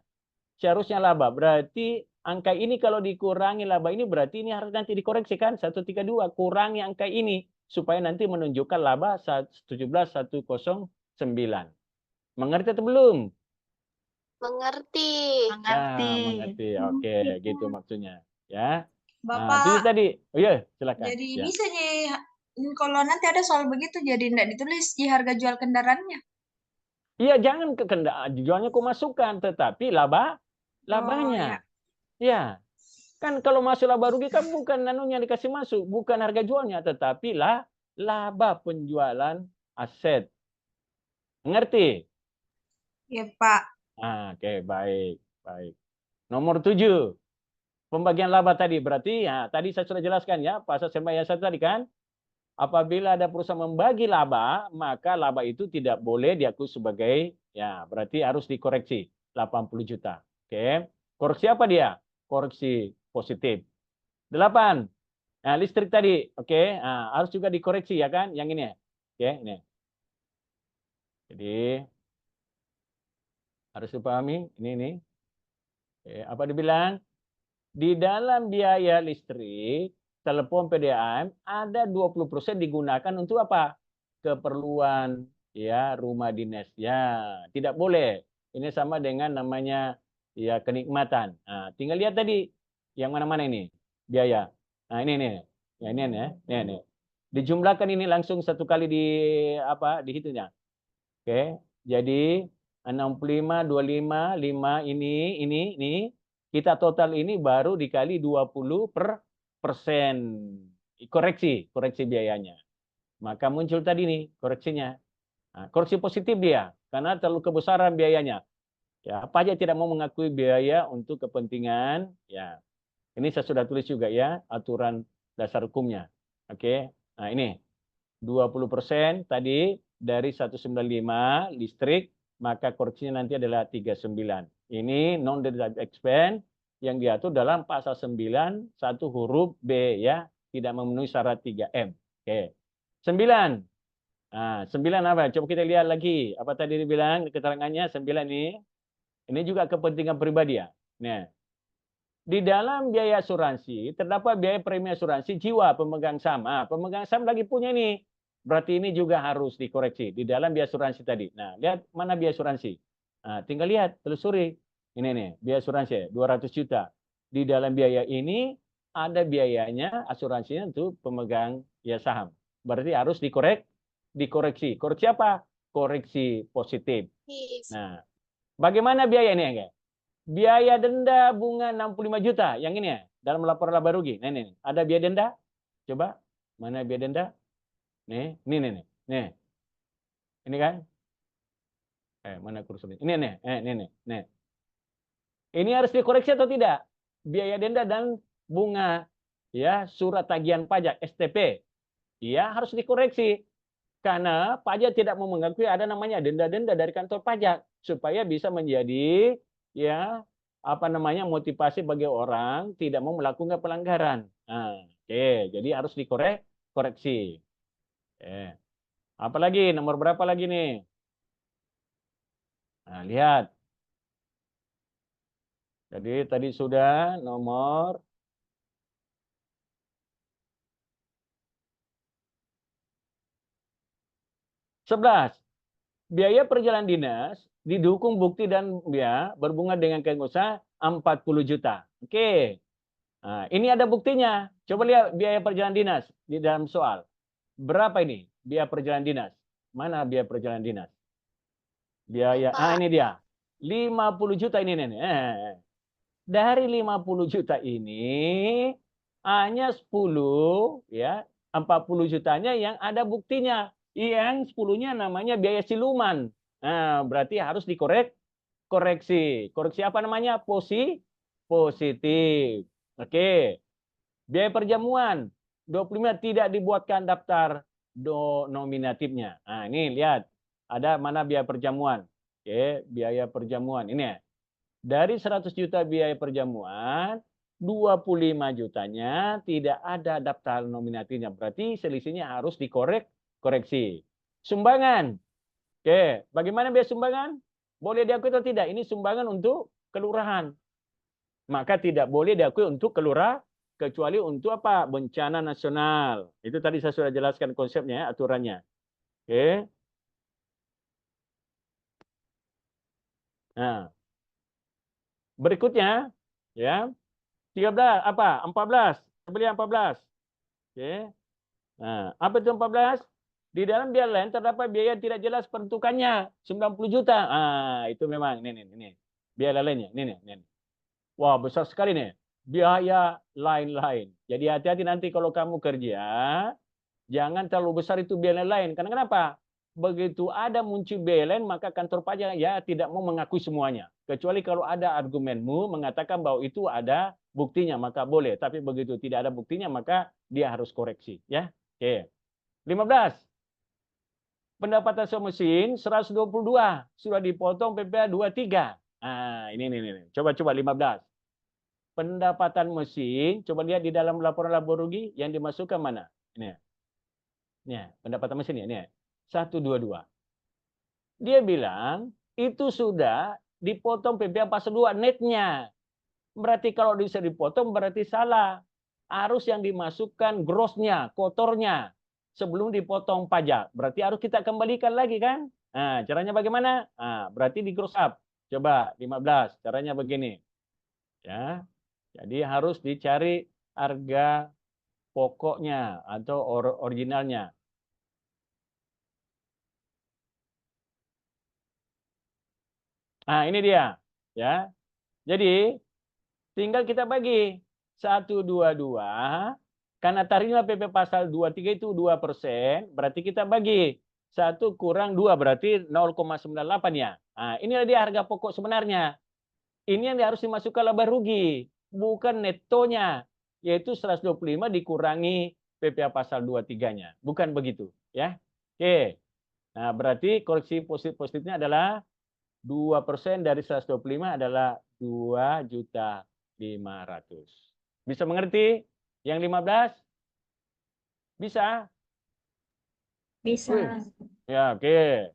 Seharusnya laba. Berarti angka ini kalau dikurangi laba ini berarti ini harus nanti dikoreksikan 132 kurangi angka ini supaya nanti menunjukkan laba 17.109. Mengerti atau belum? Mengerti. Mengerti. Oke, gitu maksudnya. Ya. Nah, Bapak, itu tadi. Oh iya, silakan. jadi Ya. bisa kalau nanti ada soal begitu, jadi tidak ditulis di harga jual kendaraannya. Iya, jangan ke kendaraan jualnya kau masukkan, tetapi labanya. Oh, ya. Ya. Kan kalau masuk laba rugi kan bukan nanunya dikasih masuk, bukan harga jualnya, tetapi laba penjualan aset. Mengerti? Ya, Pak. Oke, baik, baik. Nomor 7, pembagian laba tadi. Berarti ya, tadi saya sudah jelaskan ya, pasal 1 tadi kan. Apabila ada perusahaan membagi laba, maka laba itu tidak boleh diakui sebagai, ya berarti harus dikoreksi 80 juta. Oke, koreksi apa dia? Koreksi positif. 8, nah, listrik tadi, oke, harus juga dikoreksi ya kan, yang ini ya. Oke, ini. Jadi harus dipahami ini. Oke, apa dibilang? Di dalam biaya listrik, telepon PDAM ada 20% digunakan untuk apa? Keperluan ya rumah dinas. Ya, tidak boleh. Ini sama dengan namanya ya kenikmatan. Nah, tinggal lihat tadi yang mana-mana ini biaya. Nah, ini. Ya, ini ya. Ini. Dijumlahkan ini langsung satu kali dihitungnya. Oke. Jadi 65, 25, 5 ini. Kita total ini baru dikali 20%. Koreksi biayanya. Maka muncul tadi nih koreksinya. Nah, koreksi positif dia karena terlalu kebesaran biayanya. Ya, pajak tidak mau mengakui biaya untuk kepentingan. Ya, ini saya sudah tulis juga ya aturan dasar hukumnya. Oke. Nah, ini 20% tadi dari 195 listrik, maka koreksinya nanti adalah 39. Ini non deductible expense yang diatur dalam pasal 9 1 huruf B ya, tidak memenuhi syarat 3M. Oke. 9. Nah, 9 apa? Coba kita lihat lagi. Apa tadi dibilang keterangannya 9 ini? Ini juga kepentingan pribadi ya. Nah, di dalam biaya asuransi terdapat biaya premi asuransi jiwa pemegang saham. Pemegang saham lagi punya ini. Berarti ini juga harus dikoreksi di dalam biaya asuransi tadi. Nah, lihat mana biaya asuransi. Nah, tinggal lihat, telusuri. Ini nih, biaya asuransi 200 juta. Di dalam biaya ini ada biayanya asuransinya untuk pemegang ya saham. Berarti harus dikoreksi. Koreksi apa? Koreksi positif. Nah, bagaimana biaya ini ya? Biaya denda bunga 65 juta. Yang ini ya, dalam laporan laba rugi. Nah, ini. Ada biaya denda? Coba. Mana biaya denda? Nih. Ini kan? Mana kursusnya? Ini nih. Nih. Ini harus dikoreksi atau tidak? Biaya denda dan bunga ya, surat tagihan pajak STP. Ya, harus dikoreksi. Karena pajak tidak mau mengakui ada namanya denda-denda dari kantor pajak supaya bisa menjadi ya motivasi bagi orang tidak mau melakukan pelanggaran. Nah, oke, jadi harus dikoreksi. Apalagi nomor berapa lagi nih? Nah, lihat. Jadi tadi sudah nomor 11. Biaya perjalanan dinas didukung bukti dan ya berbunga dengan keanggotaan 40 juta. Oke. Nah, ini ada buktinya. Coba lihat biaya perjalanan dinas di dalam soal. Berapa ini biaya perjalanan dinas? Mana biaya perjalanan dinas? Biaya, ini dia. 50 juta ini nih. Dari 50 juta ini hanya 10 ya, 40 jutanya yang ada buktinya. Yang 10-nya namanya biaya siluman. Nah, berarti harus koreksi. Koreksi apa namanya? Positif. Oke. Biaya perjamuan 25 tidak dibuatkan daftar nominatifnya. Nah, ini lihat. Ada mana biaya perjamuan? Oke, biaya perjamuan. Ini ya. Dari 100 juta biaya perjamuan, 25 jutanya tidak ada daftar nominatifnya. Berarti selisihnya harus dikoreksi. Sumbangan. Oke, bagaimana biaya sumbangan? Boleh diakui atau tidak? Ini sumbangan untuk kelurahan. Maka tidak boleh diakui untuk kelurahan kecuali untuk apa? Bencana nasional. Itu tadi saya sudah jelaskan konsepnya, aturannya. Oke. Nah, berikutnya ya. 13 apa? 14. Beli 14. Oke. Nah, apa itu 14? Di dalam biaya lain terdapat biaya yang tidak jelas peruntukannya 90 juta. Itu memang ini. Biaya lainnya. Ini. Wah, besar sekali nih. biaya lain-lain. Jadi hati-hati nanti kalau kamu kerja, jangan terlalu besar itu biaya lain. Karena kenapa? Begitu ada muncul biaya lain, maka kantor pajak ya tidak mau mengakui semuanya. Kecuali kalau ada argumenmu mengatakan bahwa itu ada buktinya, maka boleh. Tapi begitu tidak ada buktinya, maka dia harus koreksi. Ya, oke. 15. Pendapatan sewa mesin 122 sudah dipotong PPh 23. Nah, ini. Coba 15. Pendapatan mesin, coba lihat di dalam laporan laba rugi yang dimasukkan mana? Ini. Ini, pendapatan mesin ya, ini. 122. Dia bilang itu sudah dipotong PPh pasal 2 netnya. Berarti kalau bisa dipotong berarti salah. Harus yang dimasukkan grossnya, kotornya sebelum dipotong pajak. Berarti harus kita kembalikan lagi kan? Nah, caranya bagaimana? Nah, berarti di gross up. Coba 15, caranya begini. Ya. Jadi harus dicari harga pokoknya atau originalnya. Nah, ini dia, ya. Jadi tinggal kita bagi 122 karena tarifnya PP pasal 23 itu 2%, berarti kita bagi 1 kurang 2 berarti 0,98 ya. Nah, inilah dia harga pokok sebenarnya. Ini yang harus dimasukkan laba rugi, bukan netonya, yaitu 125 dikurangi PPh pasal 23-nya. Bukan begitu, ya. Oke. Nah, berarti koreksi positifnya adalah 2% dari 125 adalah 2.500.000. Bisa mengerti? Yang 15? Bisa? Bisa. Wih. Ya, oke.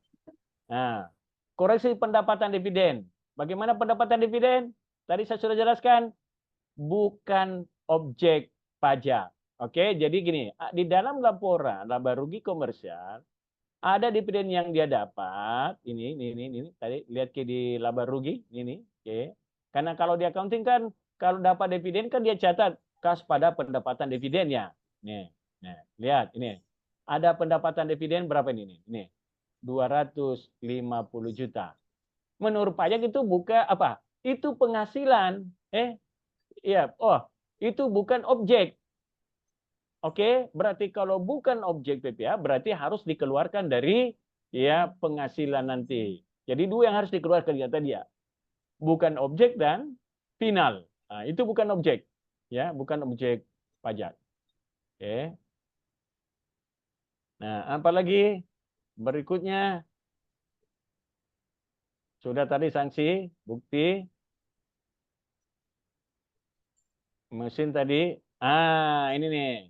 Nah, koreksi pendapatan dividen. Bagaimana pendapatan dividen? Tadi saya sudah jelaskan, bukan objek pajak. Oke, jadi gini, di dalam laporan laba rugi komersial, ada dividen yang dia dapat, ini, tadi lihat ke di laba rugi, ini, oke. Karena kalau di accounting kan, kalau dapat dividen kan dia catat kas pada pendapatan dividennya. Nih, nah, lihat ini, ada pendapatan dividen berapa ini? Ini, 250 juta. Menurut pajak itu bukan apa? Itu penghasilan, iya, oh, itu bukan objek. Oke, berarti kalau bukan objek PPh berarti harus dikeluarkan dari ya penghasilan nanti. Jadi dua yang harus dikeluarkan kata dia. Bukan objek dan final. Nah, itu bukan objek. Ya, bukan objek pajak. Oke. Nah, apa lagi? Berikutnya sudah tadi sanksi, bukti. Mesin tadi. Ah, ini nih.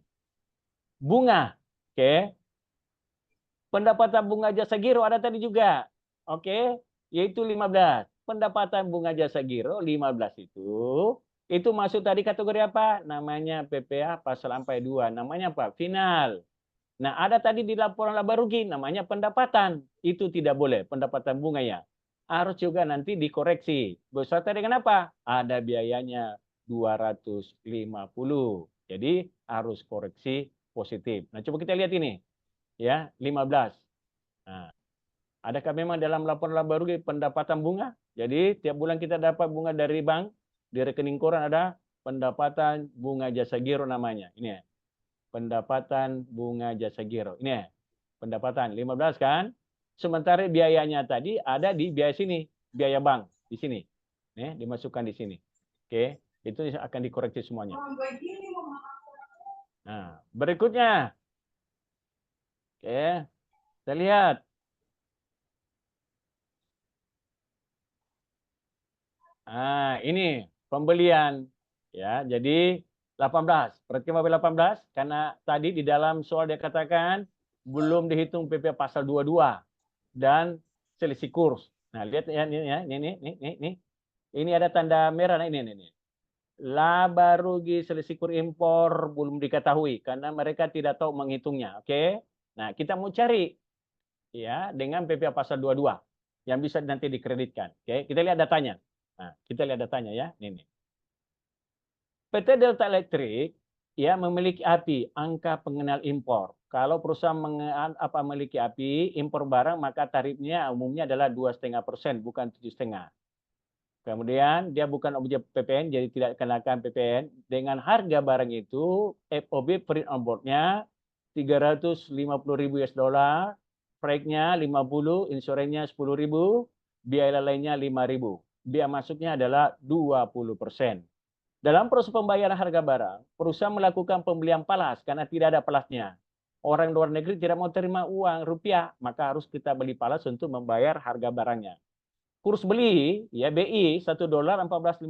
Bunga. Oke. Pendapatan bunga jasa giro ada tadi juga. Oke, yaitu 15. Pendapatan bunga jasa giro 15 itu masuk tadi kategori apa? Namanya PPh pasal 42. Namanya apa? Final. Nah, ada tadi di laporan laba rugi namanya pendapatan. Itu tidak boleh pendapatan bunga ya. Harus juga nanti dikoreksi. Beserta dengan apa? Ada biayanya 250. Jadi harus koreksi positif. Nah, coba kita lihat ini. Ya, 15. Nah, adakah memang dalam laporan laba rugi pendapatan bunga? Jadi tiap bulan kita dapat bunga dari bank, di rekening koran ada pendapatan bunga jasa giro namanya. Ini ya. Pendapatan bunga jasa giro. Ini ya. Pendapatan 15 kan? Sementara biayanya tadi ada di biaya sini, biaya bank di sini. Nih, dimasukkan di sini. Oke, itu akan dikoreksi semuanya. Nah, berikutnya. Oke. Kita lihat. Nah, ini pembelian ya. Jadi 18. Perhatikan Bapak 18 karena tadi di dalam soal dia katakan belum dihitung PPh pasal 22 dan selisih kurs. Nah, lihat ya ini ya. Ini. Ini ada tanda merah nah, ini. Laba rugi selisih kurs impor belum diketahui karena mereka tidak tahu menghitungnya. Oke. Nah, kita mau cari ya dengan PPh pasal 22 yang bisa nanti dikreditkan. Oke, kita lihat datanya. Nah, kita lihat datanya ya. Ini. PT Delta Electric ya memiliki API angka pengenal impor. Kalau perusahaan memiliki API impor barang maka tarifnya umumnya adalah 2,5%, bukan 7,5. Kemudian dia bukan objek PPN, jadi tidak kenakan PPN. Dengan harga barang itu, FOB print on board-nya 350.000 US dollar, freight-nya 50, insurannya 10.000, biaya lainnya 5.000. Biaya masuknya adalah 20%. Dalam proses pembayaran harga barang, perusahaan melakukan pembelian palas karena tidak ada palasnya. Orang luar negeri tidak mau terima uang rupiah, maka harus kita beli palas untuk membayar harga barangnya. Kurs beli ya BI $1 14.50.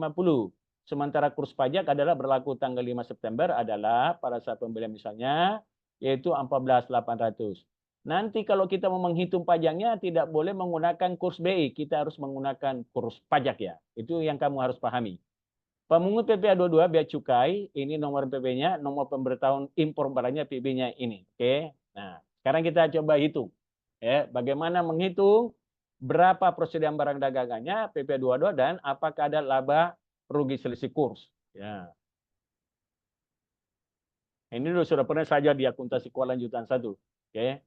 Sementara kurs pajak adalah berlaku tanggal 5 September adalah pada saat pembelian misalnya yaitu 14.800. Nanti kalau kita mau menghitung pajaknya tidak boleh menggunakan kurs BI, kita harus menggunakan kurs pajak ya. Itu yang kamu harus pahami. Pemungut PPh 22 bea cukai, ini nomor PP-nya, nomor pemberitahuan impor barangnya PB-nya ini. Oke. Nah, sekarang kita coba hitung. Ya, bagaimana menghitung berapa persediaan barang dagangannya PPh 22 dan apakah ada laba rugi selisih kurs. Ya. Ini dulu sudah pernah saja di akuntansi kelanjutan 1. Oke.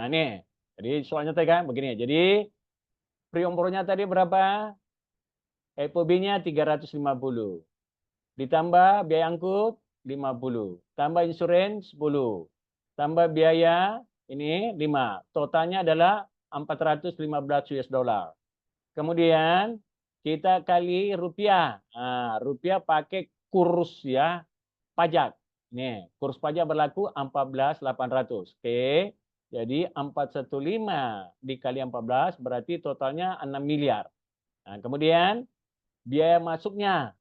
Nah, ini. Jadi soalnya tadi kan begini. Jadi priompornya tadi berapa? FOB-nya 350. Ditambah biaya angkut 50. Tambah insurans 10. Tambah biaya ini 5. Totalnya adalah 415 US dollar. Kemudian kita kali rupiah. Nah, rupiah pakai kurs ya pajak. Nih, kurs pajak berlaku 14.800. Oke. Jadi 415 dikali 14 berarti totalnya 6 miliar. Nah, kemudian biaya masuknya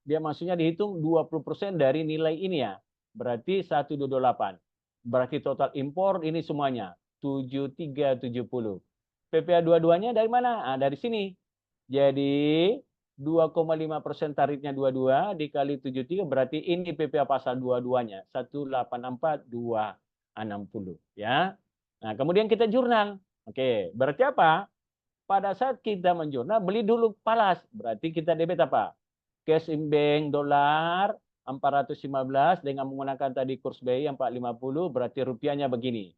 dihitung 20% dari nilai ini ya. Berarti 128. Berarti total impor ini semuanya 7370. PPh 22-nya dari mana? Nah, dari sini. Jadi 2,5% tarifnya 22 dikali 73 berarti ini PPh pasal 22-nya 184.260 ya. Nah, kemudian kita jurnal. Oke, berarti apa? Pada saat kita menjurnal, beli dulu palas. Berarti kita debit apa? Cash in bank dolar 415 dengan menggunakan tadi kurs BI 450, berarti rupiahnya begini.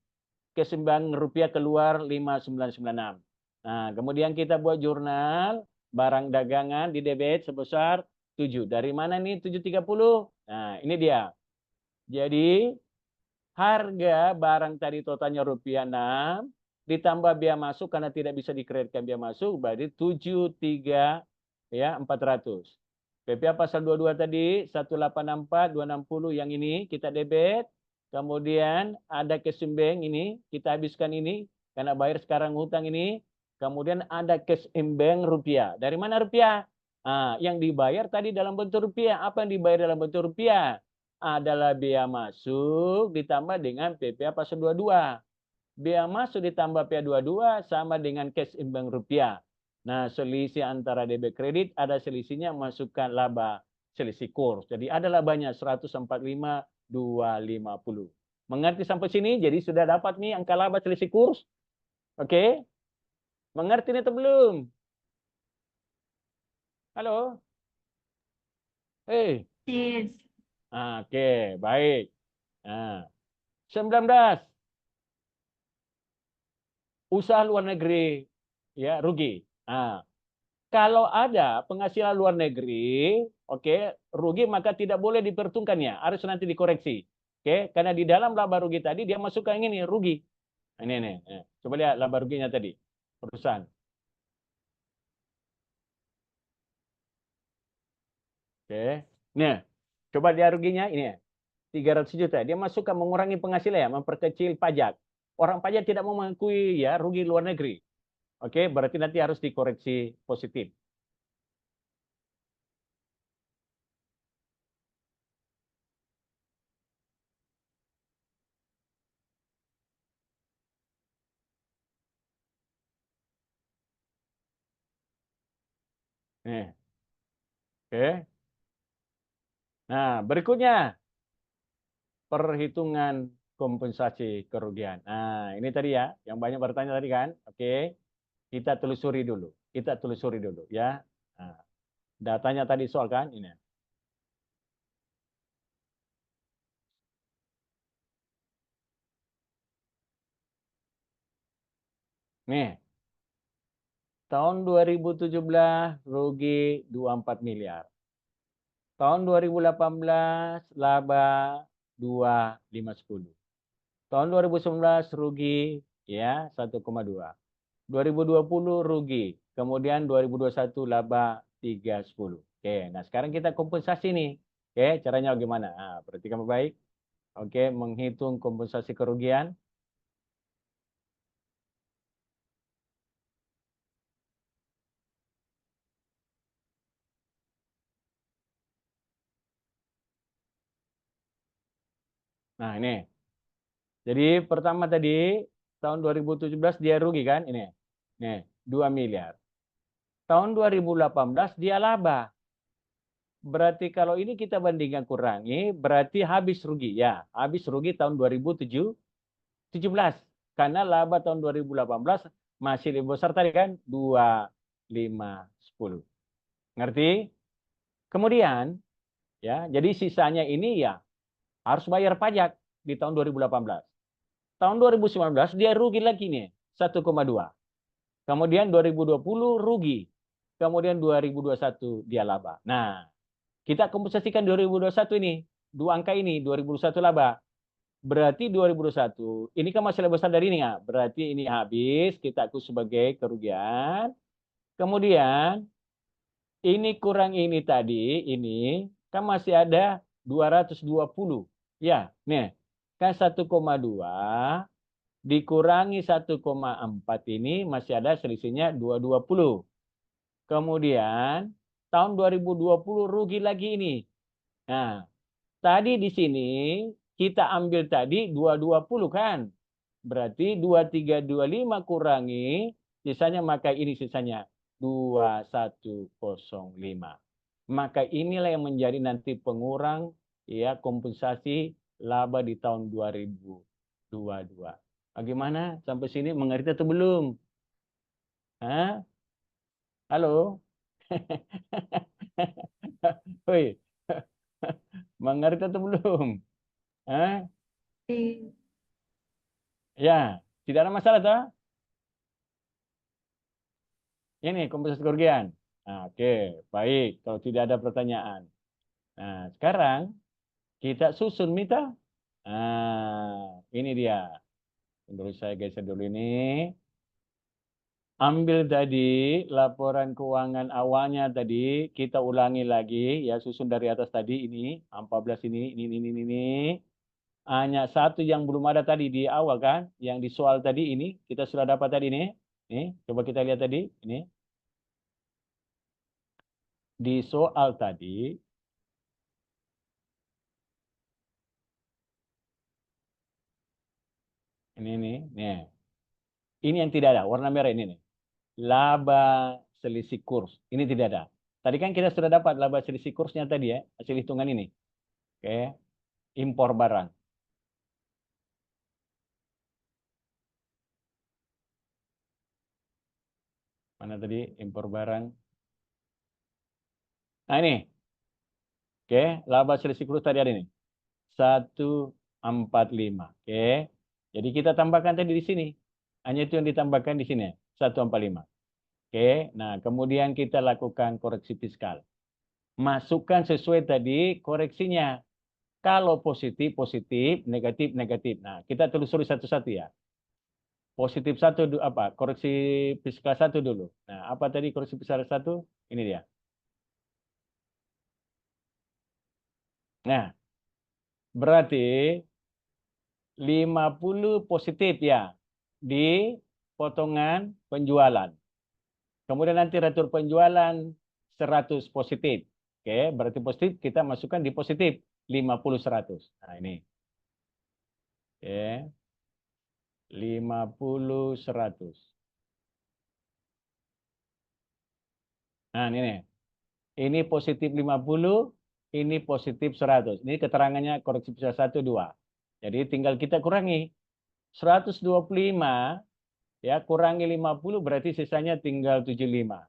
Cash in bank rupiah keluar 5996. Nah, kemudian kita buat jurnal, barang dagangan di debit sebesar 7. Dari mana nih 730? Nah, ini dia. Jadi, harga barang tadi totalnya rupiah 6, ditambah biaya masuk karena tidak bisa dikreditkan biaya masuk berarti 73 ya 400. PPh pasal 22 tadi 184 260 yang ini kita debit. Kemudian ada cash in bank ini kita habiskan ini karena bayar sekarang hutang ini. Kemudian ada cash in bank rupiah. Dari mana rupiah? Yang dibayar tadi dalam bentuk rupiah. Apa yang dibayar dalam bentuk rupiah? Adalah biaya masuk ditambah dengan PPh pasal 22. Biaya masuk ditambah PPh 22 sama dengan cash in bank rupiah. Nah, selisih antara debit kredit ada selisihnya masukkan laba selisih kurs. Jadi ada labanya 145.250. Mengerti sampai sini? Jadi sudah dapat nih angka laba selisih kurs. Oke? Mengerti nih atau belum? Halo? Hey. Yes. Oke, baik. Nah, 19. Usaha luar negeri ya rugi. Nah, kalau ada penghasilan luar negeri, oke, rugi maka tidak boleh diperhitungkannya, harus nanti dikoreksi. Oke, karena di dalam laba rugi tadi dia masukkan ini rugi. Nah, ini nih. Coba lihat laba ruginya tadi. Perusahaan. Oke. Nah, coba dia ruginya ini ya. 300 juta. Dia masukkan mengurangi penghasilan ya, memperkecil pajak. Orang pajak tidak mau mengakui ya rugi luar negeri. Oke, berarti nanti harus dikoreksi positif. Nih. Oke. Nah, berikutnya perhitungan kompensasi kerugian. Nah, ini tadi ya, yang banyak bertanya tadi kan. Oke, kita telusuri dulu. Kita telusuri dulu ya. Nah, datanya tadi soal kan ini. Nih, Tahun 2017 rugi 24 miliar. Tahun 2018 laba 2510. Tahun 2019 rugi ya 1,2. 2020 rugi. Kemudian 2021 laba 310. Oke, nah sekarang kita kompensasi nih. Oke, caranya bagaimana? Nah, perhatikan baik. Oke, menghitung kompensasi kerugian. Nah, ini. Jadi pertama tadi tahun 2017 dia rugi kan? Ini. Nih, 2 miliar. Tahun 2018 dia laba. Berarti kalau ini kita bandingkan kurangi, berarti habis rugi. Ya, habis rugi tahun 2017. Karena laba tahun 2018 masih lebih besar tadi kan? 2, 5, 10. Ngerti? Kemudian, ya, jadi sisanya ini ya harus bayar pajak di tahun 2018. Tahun 2019 dia rugi lagi nih, 1,2. Kemudian 2020 rugi. Kemudian 2021 dia laba. Nah, kita kompensasikan 2021 ini. Dua angka ini, 2021 laba. Berarti 2021, ini kan masih lebih besar dari ini ya. Berarti ini habis, kita akui sebagai kerugian. Kemudian, ini kurang ini tadi, ini kan masih ada 220. Ya, nih. Kan 1,2 dikurangi 1,4 ini masih ada selisihnya 220. Kemudian tahun 2020 rugi lagi ini. Nah, tadi di sini kita ambil tadi 220 kan. Berarti 2325 kurangi sisanya, maka ini sisanya 2105. Maka inilah yang menjadi nanti pengurang ya kompensasi laba di tahun 2022. Bagaimana? Sampai sini mengerti atau belum? Hah? Halo? Woi, mengerti atau belum? Hah? Ya, tidak ada masalah toh? Ini kompensasi kerugian. Nah, oke, baik. Kalau tidak ada pertanyaan. Nah, sekarang kita susun Mita. Nah, ini dia. Menurut saya geser dulu ini. Ambil tadi laporan keuangan awalnya tadi, kita ulangi lagi ya, susun dari atas tadi ini 14 ini. Hanya satu yang belum ada tadi di awal kan, yang di soal tadi ini kita sudah dapat tadi nih. Nih, coba kita lihat tadi ini. Di soal tadi ini nih. Ini yang tidak ada, warna merah ini nih. Laba selisih kurs. Ini tidak ada. Tadi kan kita sudah dapat laba selisih kursnya tadi ya, hasil hitungan ini. Oke. Impor barang. Mana tadi impor barang? Nah ini. Oke, laba selisih kurs tadi ada ini. 145. Oke. Jadi kita tambahkan tadi di sini. Hanya itu yang ditambahkan di sini. 145. Oke. Nah, kemudian kita lakukan koreksi fiskal. Masukkan sesuai tadi koreksinya. Kalau positif, positif, negatif, negatif. Nah, kita telusuri satu-satu ya. Positif satu apa? Koreksi fiskal satu dulu. Nah, apa tadi koreksi fiskal satu? Ini dia. Nah, berarti 50 positif ya di potongan penjualan. Kemudian nanti retur penjualan 100 positif. Oke, berarti positif kita masukkan di positif 50 100. Nah, ini. Oke. 50 100. Nah, ini nih. Ini positif 50, ini positif 100. Ini keterangannya koreksi besar 1 2. Jadi tinggal kita kurangi 125 ya, kurangi 50 berarti sisanya tinggal 75.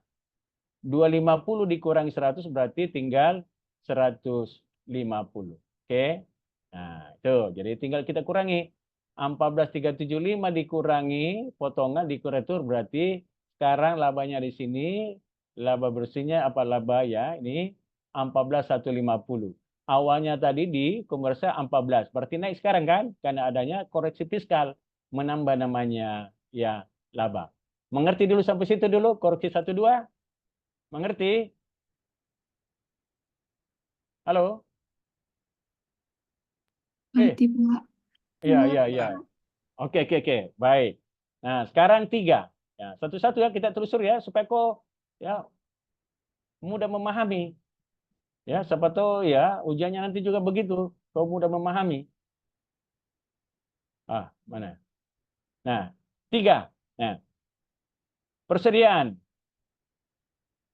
250 dikurangi 100 berarti tinggal 150. Oke. Nah, itu. Jadi tinggal kita kurangi 14375 dikurangi potongan dikuretur berarti Sekarang labanya di sini, laba bersihnya apa laba ya? Ini 14.150. Awalnya tadi di komersial 14. Berarti naik sekarang kan? Karena adanya koreksi fiskal. Menambah namanya ya laba. Mengerti dulu sampai situ dulu? Koreksi 1, 2? Mengerti? Halo? Ngerti, Pak. Iya. Oke. Baik. Nah, sekarang 3. Ya, satu-satu ya kita telusur ya supaya kok ya mudah memahami. Ya, siapa tahu ya ujiannya nanti juga begitu. Kau mudah memahami. Mana? Nah, 3. Nah, persediaan.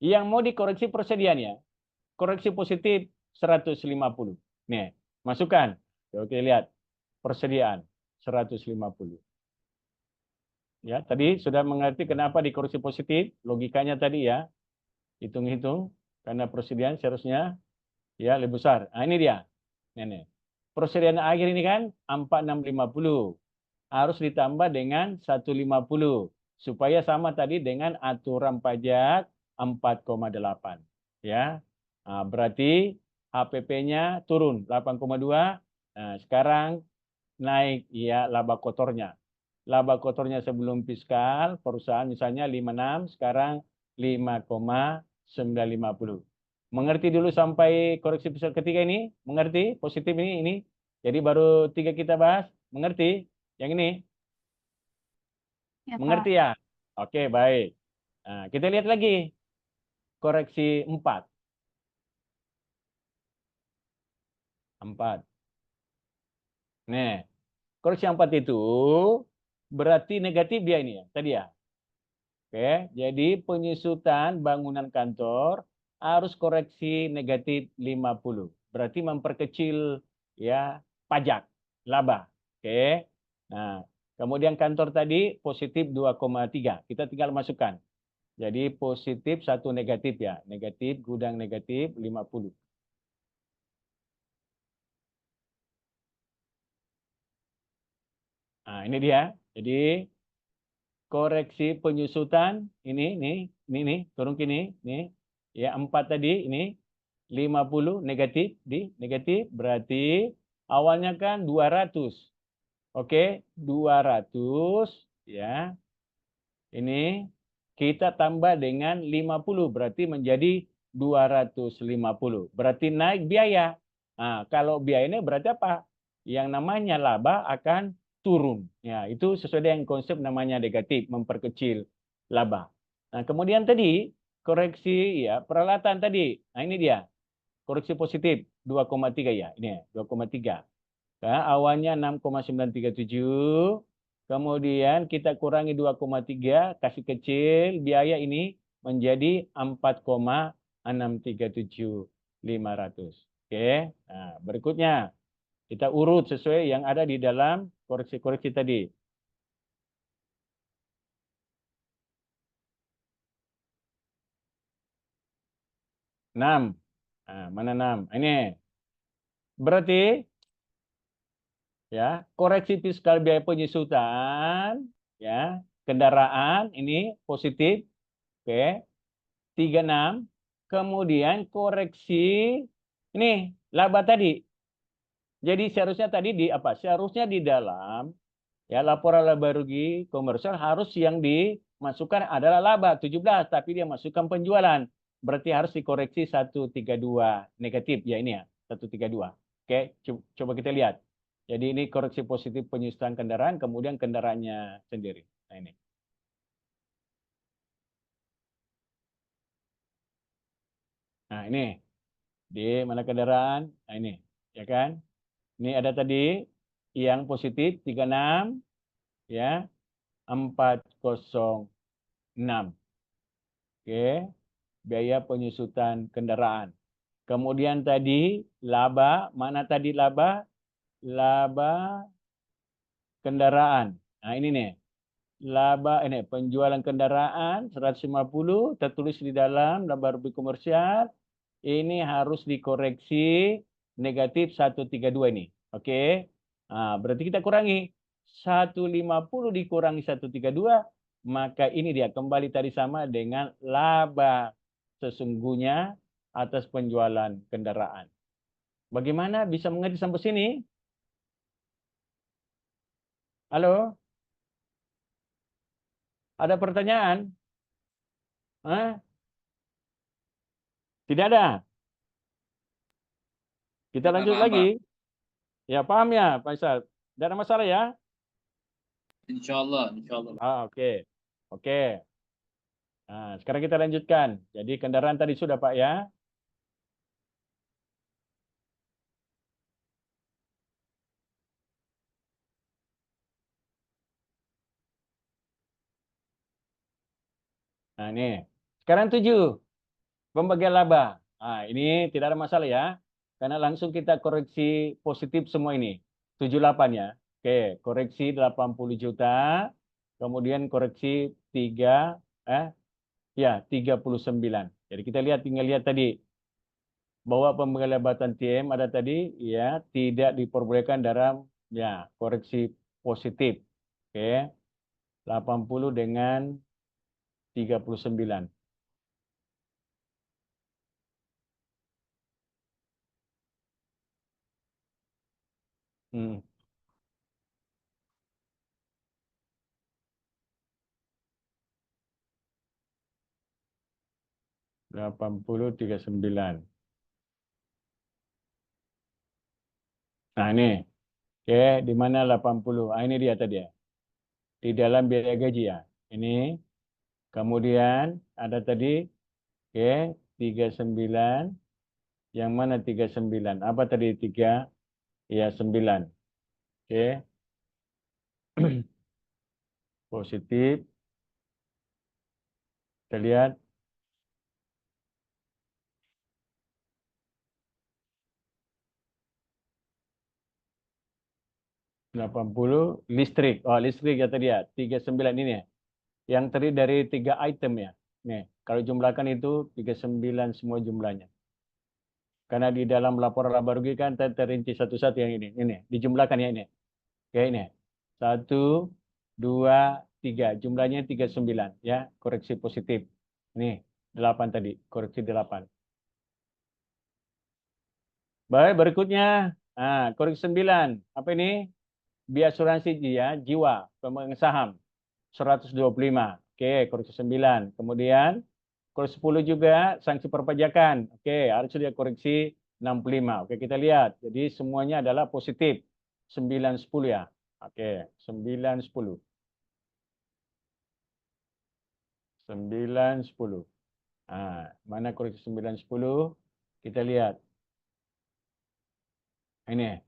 Yang mau dikoreksi persediaannya. Koreksi positif 150. Nih, masukkan. Oke, lihat. Persediaan 150. Ya, tadi sudah mengerti kenapa dikoreksi positif. Logikanya tadi ya. Hitung-hitung. Karena persediaan seharusnya ya lebih besar. Nah, ini dia. Ini. Persediaan akhir ini kan 4650. Harus ditambah dengan 150 supaya sama tadi dengan aturan pajak 4,8 ya. Nah, berarti HPP-nya turun 8,2. Nah, sekarang naik ya laba kotornya. Laba kotornya sebelum fiskal perusahaan misalnya 56, sekarang 5,950. Mengerti dulu sampai koreksi fiskal ketiga ini? Mengerti? Positif ini? Jadi baru 3 kita bahas. Mengerti? Yang ini? Ya, Pak. Mengerti ya? Oke, baik. Nah, kita lihat lagi. Koreksi 4. 4. Nih, koreksi 4 itu berarti negatif dia ini ya, tadi ya. Oke, jadi penyusutan bangunan kantor harus koreksi negatif 50. Berarti memperkecil ya pajak, laba. Oke. Nah, kemudian kantor tadi positif 2,3. Kita tinggal masukkan. Jadi positif 1 negatif ya. Negatif, gudang negatif 50. Nah, ini dia. Jadi koreksi penyusutan ini turun kini nih. Ya 4 tadi ini 50 negatif negatif berarti awalnya kan 200. Oke, 200 ya. Ini kita tambah dengan 50 berarti menjadi 250. Berarti naik biaya. Nah, kalau biaya ini berarti apa? Yang namanya laba akan turun. Ya, itu sesuai dengan konsep namanya negatif, memperkecil laba. Nah, kemudian tadi koreksi ya peralatan tadi. Nah, ini dia. Koreksi positif 2,3 ya. Ini ya, 2,3. Nah, awalnya 6,937. Kemudian kita kurangi 2,3, kasih kecil, biaya ini menjadi 4,637500. Oke, nah, berikutnya kita urut sesuai yang ada di dalam koreksi-koreksi tadi. 6. Nah, mana 6? Ini. Berarti ya, koreksi fiskal biaya penyusutan ya, kendaraan ini positif. Oke. 36. Kemudian koreksi ini laba tadi. Jadi seharusnya tadi di apa? Seharusnya di dalam ya laporan laba rugi komersial harus yang dimasukkan adalah laba 17, tapi dia masukkan penjualan. Berarti harus dikoreksi 132 negatif ya ini ya, 132. Oke, coba kita lihat. Jadi ini koreksi positif penyusutan kendaraan, kemudian kendaraannya sendiri. Nah ini. Nah ini di mana kendaraan? Nah ini, ya kan? Ini ada tadi yang positif 36 ya, 406. Oke, biaya penyusutan kendaraan. Kemudian tadi laba, mana tadi laba? Laba kendaraan. Nah, ini nih. Laba ini penjualan kendaraan 150 tertulis di dalam laba rugi komersial. Ini harus dikoreksi negatif 132 ini. Oke. Nah, berarti kita kurangi 150 dikurangi 132 maka ini dia kembali tadi sama dengan laba sesungguhnya atas penjualan kendaraan. Bagaimana bisa mengerti sampai sini? Halo? Ada pertanyaan? Hah? Tidak ada? Kita lanjut Paham, lagi. Ya, paham ya, Pak Isal? Tidak ada masalah ya? Insya Allah. Oke. Oke. Nah, sekarang kita lanjutkan. Jadi kendaraan tadi sudah, Pak, ya. Nah, ini. Sekarang 7. Pembagian laba. Nah, ini tidak ada masalah ya. Karena langsung kita koreksi positif semua ini. 78 ya. Oke, koreksi 80 juta. Kemudian koreksi 39. Jadi kita tinggal lihat tadi. Bahwa pembagian TM ada tadi, ya, tidak diperbolehkan dalam ya koreksi positif. Oke. 80 dengan 39. Hmm. 80, 39. Nah, ini. Oke, di mana 80? Ah, ini dia tadi ya. Di dalam biaya gaji ya. Ini. Kemudian ada tadi, oke, 39. Yang mana 39? Apa tadi 3? Ya, 9. Oke. Positif. Kita lihat. 80 listrik. Oh, listrik ya tadi ya. 39 ini ya. Yang terdiri dari 3 item ya. Nih, kalau jumlahkan itu 39 semua jumlahnya. Karena di dalam laporan laba rugi kan terinci satu-satu yang ini. Ini, dijumlahkan ya ini. Oke, ini. 1, 2, 3. Jumlahnya 39 ya. Koreksi positif. Nih, 8 tadi. Koreksi 8. Baik, berikutnya. Nah, koreksi 9. Apa ini? Biaya asuransi ya, jiwa, pemegang saham. 125. Oke, koreksi 9. Kemudian koreksi 10 juga sanksi perpajakan. Oke, harus dia koreksi 65. Oke, kita lihat. Jadi semuanya adalah positif. 9, 10 ya. Oke, 9, 10. 9, 10. Nah, mana koreksi 9, 10? Kita lihat. Ini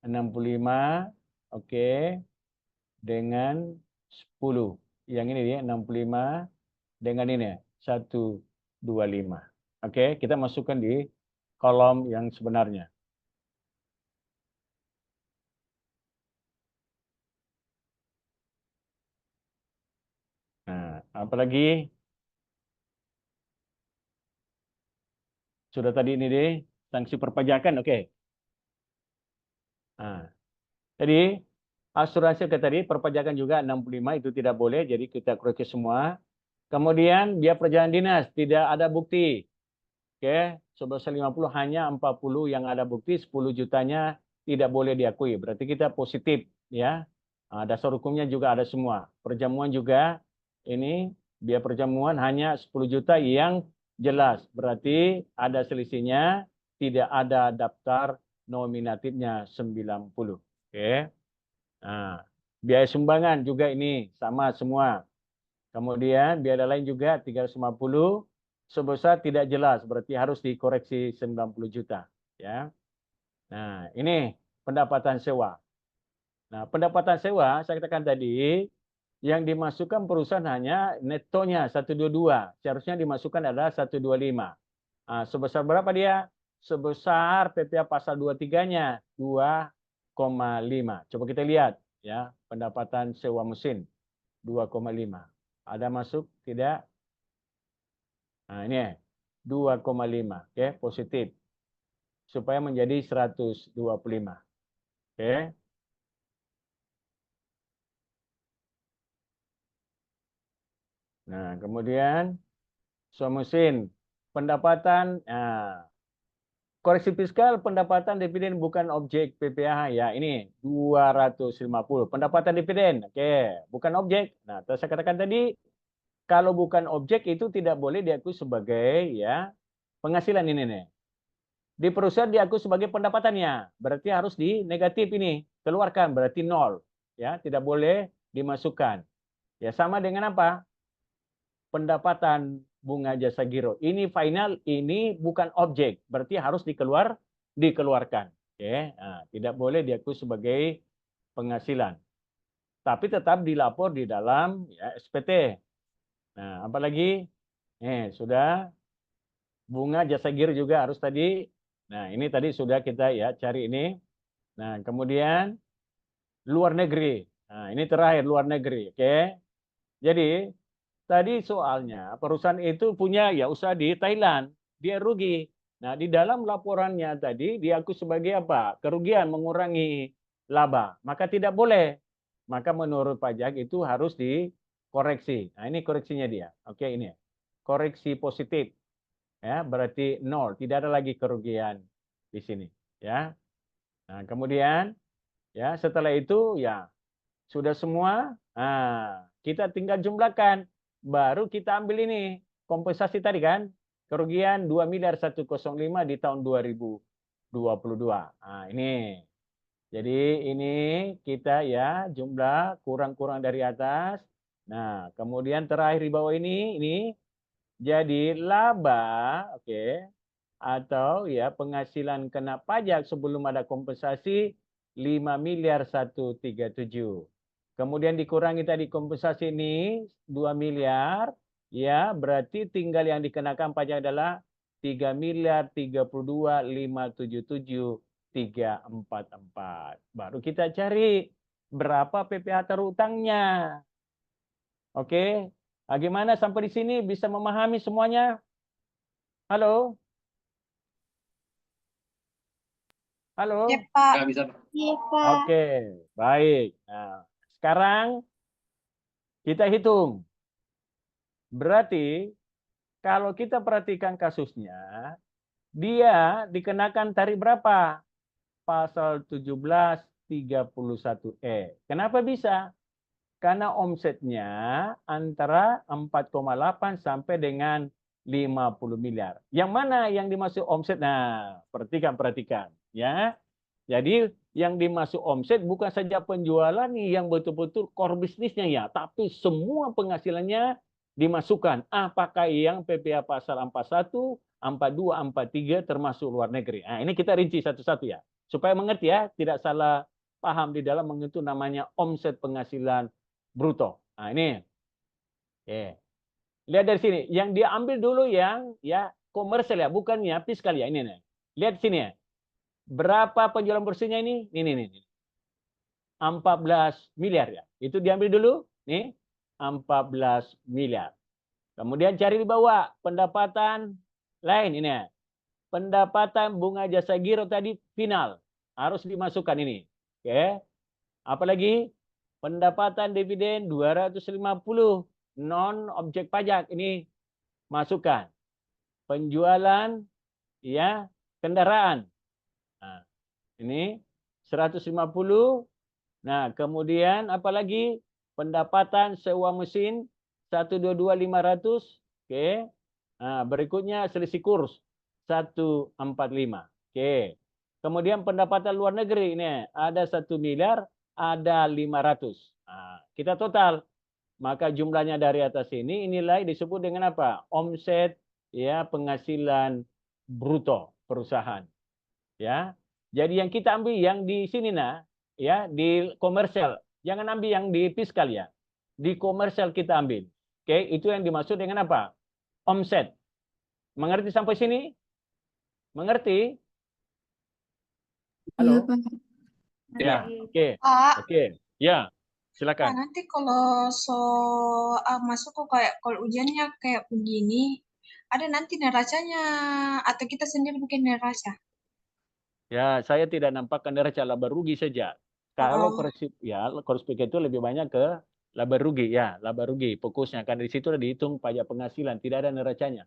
65. Oke. Dengan 10. Yang ini dia 65 dengan ini 125. Oke, kita masukkan di kolom yang sebenarnya. Nah, apalagi sudah tadi ini deh sanksi perpajakan, oke. Nah, jadi asuransi tadi perpajakan juga 65 itu tidak boleh, jadi kita koreksi semua. Kemudian biaya perjalanan dinas tidak ada bukti. Oke, sebesar 50 hanya 40 yang ada bukti, 10 jutanya tidak boleh diakui. Berarti kita positif ya. Nah, dasar hukumnya juga ada semua. Perjamuan juga ini biaya perjamuan hanya 10 juta yang jelas. Berarti ada selisihnya, tidak ada daftar nominatifnya 90. Oke. Nah, biaya sumbangan juga ini sama semua. Kemudian biaya lain juga 350 sebesar tidak jelas, berarti harus dikoreksi 90 juta. Ya. Nah, ini pendapatan sewa. Nah, pendapatan sewa, saya katakan tadi, yang dimasukkan perusahaan hanya netonya 122. Seharusnya dimasukkan adalah 125. Nah, sebesar berapa dia? Sebesar PPh pasal 23-nya 2,5. Coba kita lihat ya, pendapatan sewa mesin 2,5. Ada masuk? Tidak? Nah, ini ya. 2,5. Oke, positif. Supaya menjadi 125. Oke. Nah, kemudian sewa mesin, pendapatan, koreksi fiskal, pendapatan dividen bukan objek PPh. Ya, ini 250. Pendapatan dividen, oke, bukan objek. Nah, terus saya katakan tadi, kalau bukan objek itu tidak boleh diakui sebagai ya penghasilan ini nih. Di perusahaan diakui sebagai pendapatannya, berarti harus di negatif ini, keluarkan, berarti 0. Ya, tidak boleh dimasukkan. Ya, sama dengan apa? Pendapatan bunga jasa giro. Ini final, ini bukan objek, berarti harus dikeluarkan. Oke, nah, tidak boleh diakui sebagai penghasilan. Tapi tetap dilapor di dalam ya, SPT. Nah, apalagi? Sudah bunga jasa giro juga harus tadi. Nah, ini tadi sudah kita ya cari ini. Nah, kemudian luar negeri. Nah, ini terakhir luar negeri, oke. Jadi, tadi soalnya perusahaan itu punya ya usaha di Thailand, dia rugi. Nah, di dalam laporannya tadi diakui sebagai apa? Kerugian mengurangi laba. Maka tidak boleh. Maka menurut pajak itu harus dikoreksi. Nah, ini koreksinya dia. Oke, ini. Koreksi positif. Ya, berarti 0, tidak ada lagi kerugian di sini, ya. Nah, kemudian ya setelah itu ya sudah semua. Nah, kita tinggal jumlahkan. Baru kita ambil ini kompensasi tadi kan. Kerugian 2.105 di tahun 2022. Nah, ini. Jadi ini kita ya jumlah kurang-kurang dari atas. Nah, kemudian terakhir di bawah ini jadi laba, oke, atau ya penghasilan kena pajak sebelum ada kompensasi 5.137. Kemudian dikurangi tadi kompensasi ini 2 miliar, ya berarti tinggal yang dikenakan pajak adalah 3.032.577.344. Baru kita cari berapa PPh terutangnya. Oke, bagaimana sampai di sini bisa memahami semuanya? Halo? Halo? Ya, Pak. Iya, Pak. Oke, baik. Nah, sekarang kita hitung. Berarti kalau kita perhatikan kasusnya, dia dikenakan tarif berapa? Pasal 1731E. Kenapa bisa? Karena omsetnya antara 4,8 sampai dengan 50 miliar. Yang mana yang dimaksud omset? Nah, perhatikan ya. Jadi yang dimaksud omset bukan saja penjualan nih yang betul-betul core bisnisnya ya, tapi semua penghasilannya dimasukkan. Apakah yang PPh pasal 41, 42, 43 termasuk luar negeri. Nah, ini kita rinci satu-satu ya. Supaya mengerti ya, tidak salah paham di dalam mengenai namanya omset penghasilan bruto. Nah, ini. Oke. Lihat dari sini, yang diambil dulu yang ya komersial ya, bukannya fiskal ya ini nih. Lihat sini ya. Berapa penjualan bersihnya ini? Ini. 14 miliar ya. Itu diambil dulu, nih. 14 miliar. Kemudian cari di bawah pendapatan lain ini ya. Pendapatan bunga jasa giro tadi final harus dimasukkan ini. Oke. Apalagi pendapatan dividen 250 non objek pajak ini masukkan. Penjualan ya kendaraan. Nah, ini 150. Nah, kemudian apalagi pendapatan sewa mesin 122.500. Oke. Nah, berikutnya selisih kurs 145. Oke. Kemudian pendapatan luar negeri ini ada 1 miliar, ada 500. Nah, kita total. Maka jumlahnya dari atas ini nilai disebut dengan apa? Omset ya penghasilan bruto perusahaan. Ya. Jadi yang kita ambil yang di sini nah, ya di komersial. Jangan ambil yang di fiskal ya. Di komersial kita ambil. Oke, itu yang dimaksud dengan apa? Omset. Mengerti sampai sini? Mengerti? Iya, Halo? Pak. Ya, oke. Pak, Oke. Ya, Pak, silakan. nanti kalau masuk kok kayak kalau ujiannya kayak begini, ada nanti neracanya atau kita sendiri bikin neraca? Ya, saya tidak nampakkan neraca laba rugi saja. Kalau Oh, koreksi ya, koreksi itu lebih banyak ke Laba rugi, ya, laba rugi fokusnya. Karena di situ dihitung pajak penghasilan, tidak ada neracanya.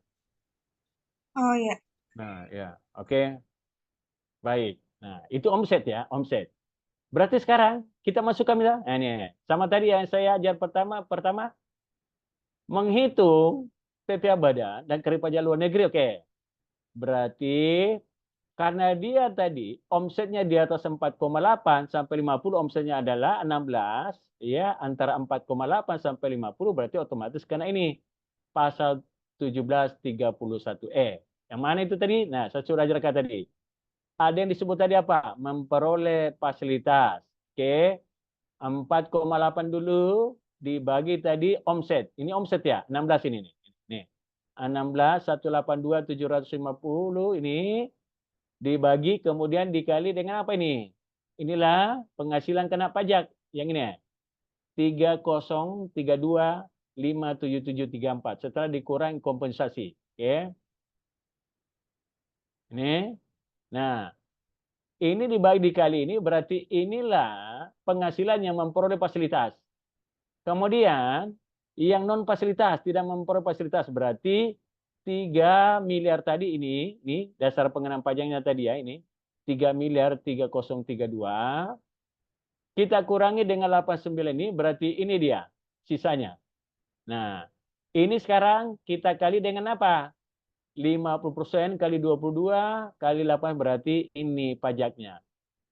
Oh ya. Nah, ya, oke. Baik. Nah, itu omset ya, omset. Berarti sekarang kita masukkan misalnya, nah, ini sama tadi yang saya ajar pertama menghitung PPh badan dan kredit pajak luar negeri, oke. Berarti karena dia tadi omsetnya di atas 4,8 sampai 50, omsetnya adalah 16, ya, antara 4,8 sampai 50 berarti otomatis karena ini pasal 1731E. Yang mana itu tadi? Nah, saya sudah ajarkan tadi. Ada yang disebut tadi apa? Memperoleh fasilitas. Oke. 4,8 dulu dibagi tadi omset. Ini omset ya, 16 ini nih. Nih. 16 182 750 ini dibagi kemudian dikali dengan apa ini? Inilah penghasilan kena pajak yang ini ya. 3032 57734 setelah dikurangi kompensasi. Oke. Ini. Nah, ini dibagi dikali ini berarti inilah penghasilan yang memperoleh fasilitas. Kemudian yang non fasilitas tidak memperoleh fasilitas berarti 3 miliar tadi ini dasar pengenaan pajaknya tadi ya ini 3 miliar 3032 kita kurangi dengan 89 ini berarti ini dia sisanya. Nah, ini sekarang kita kali dengan apa? 50% kali 22 kali 8 berarti ini pajaknya.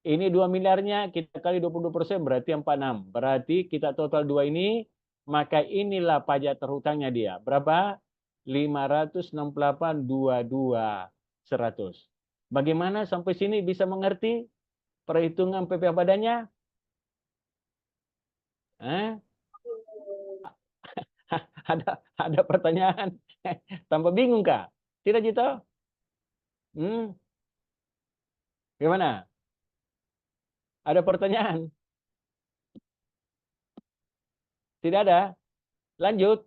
Ini 2 miliarnya kita kali 22% berarti 46. Berarti kita total 2 ini, maka inilah pajak terhutangnya dia. Berapa? 568,22,100. Bagaimana sampai sini bisa mengerti perhitungan PPh badannya? Ada pertanyaan? Tambah bingung kah? Tidak, Jito? Gimana? Ada pertanyaan? Tidak ada? Lanjut.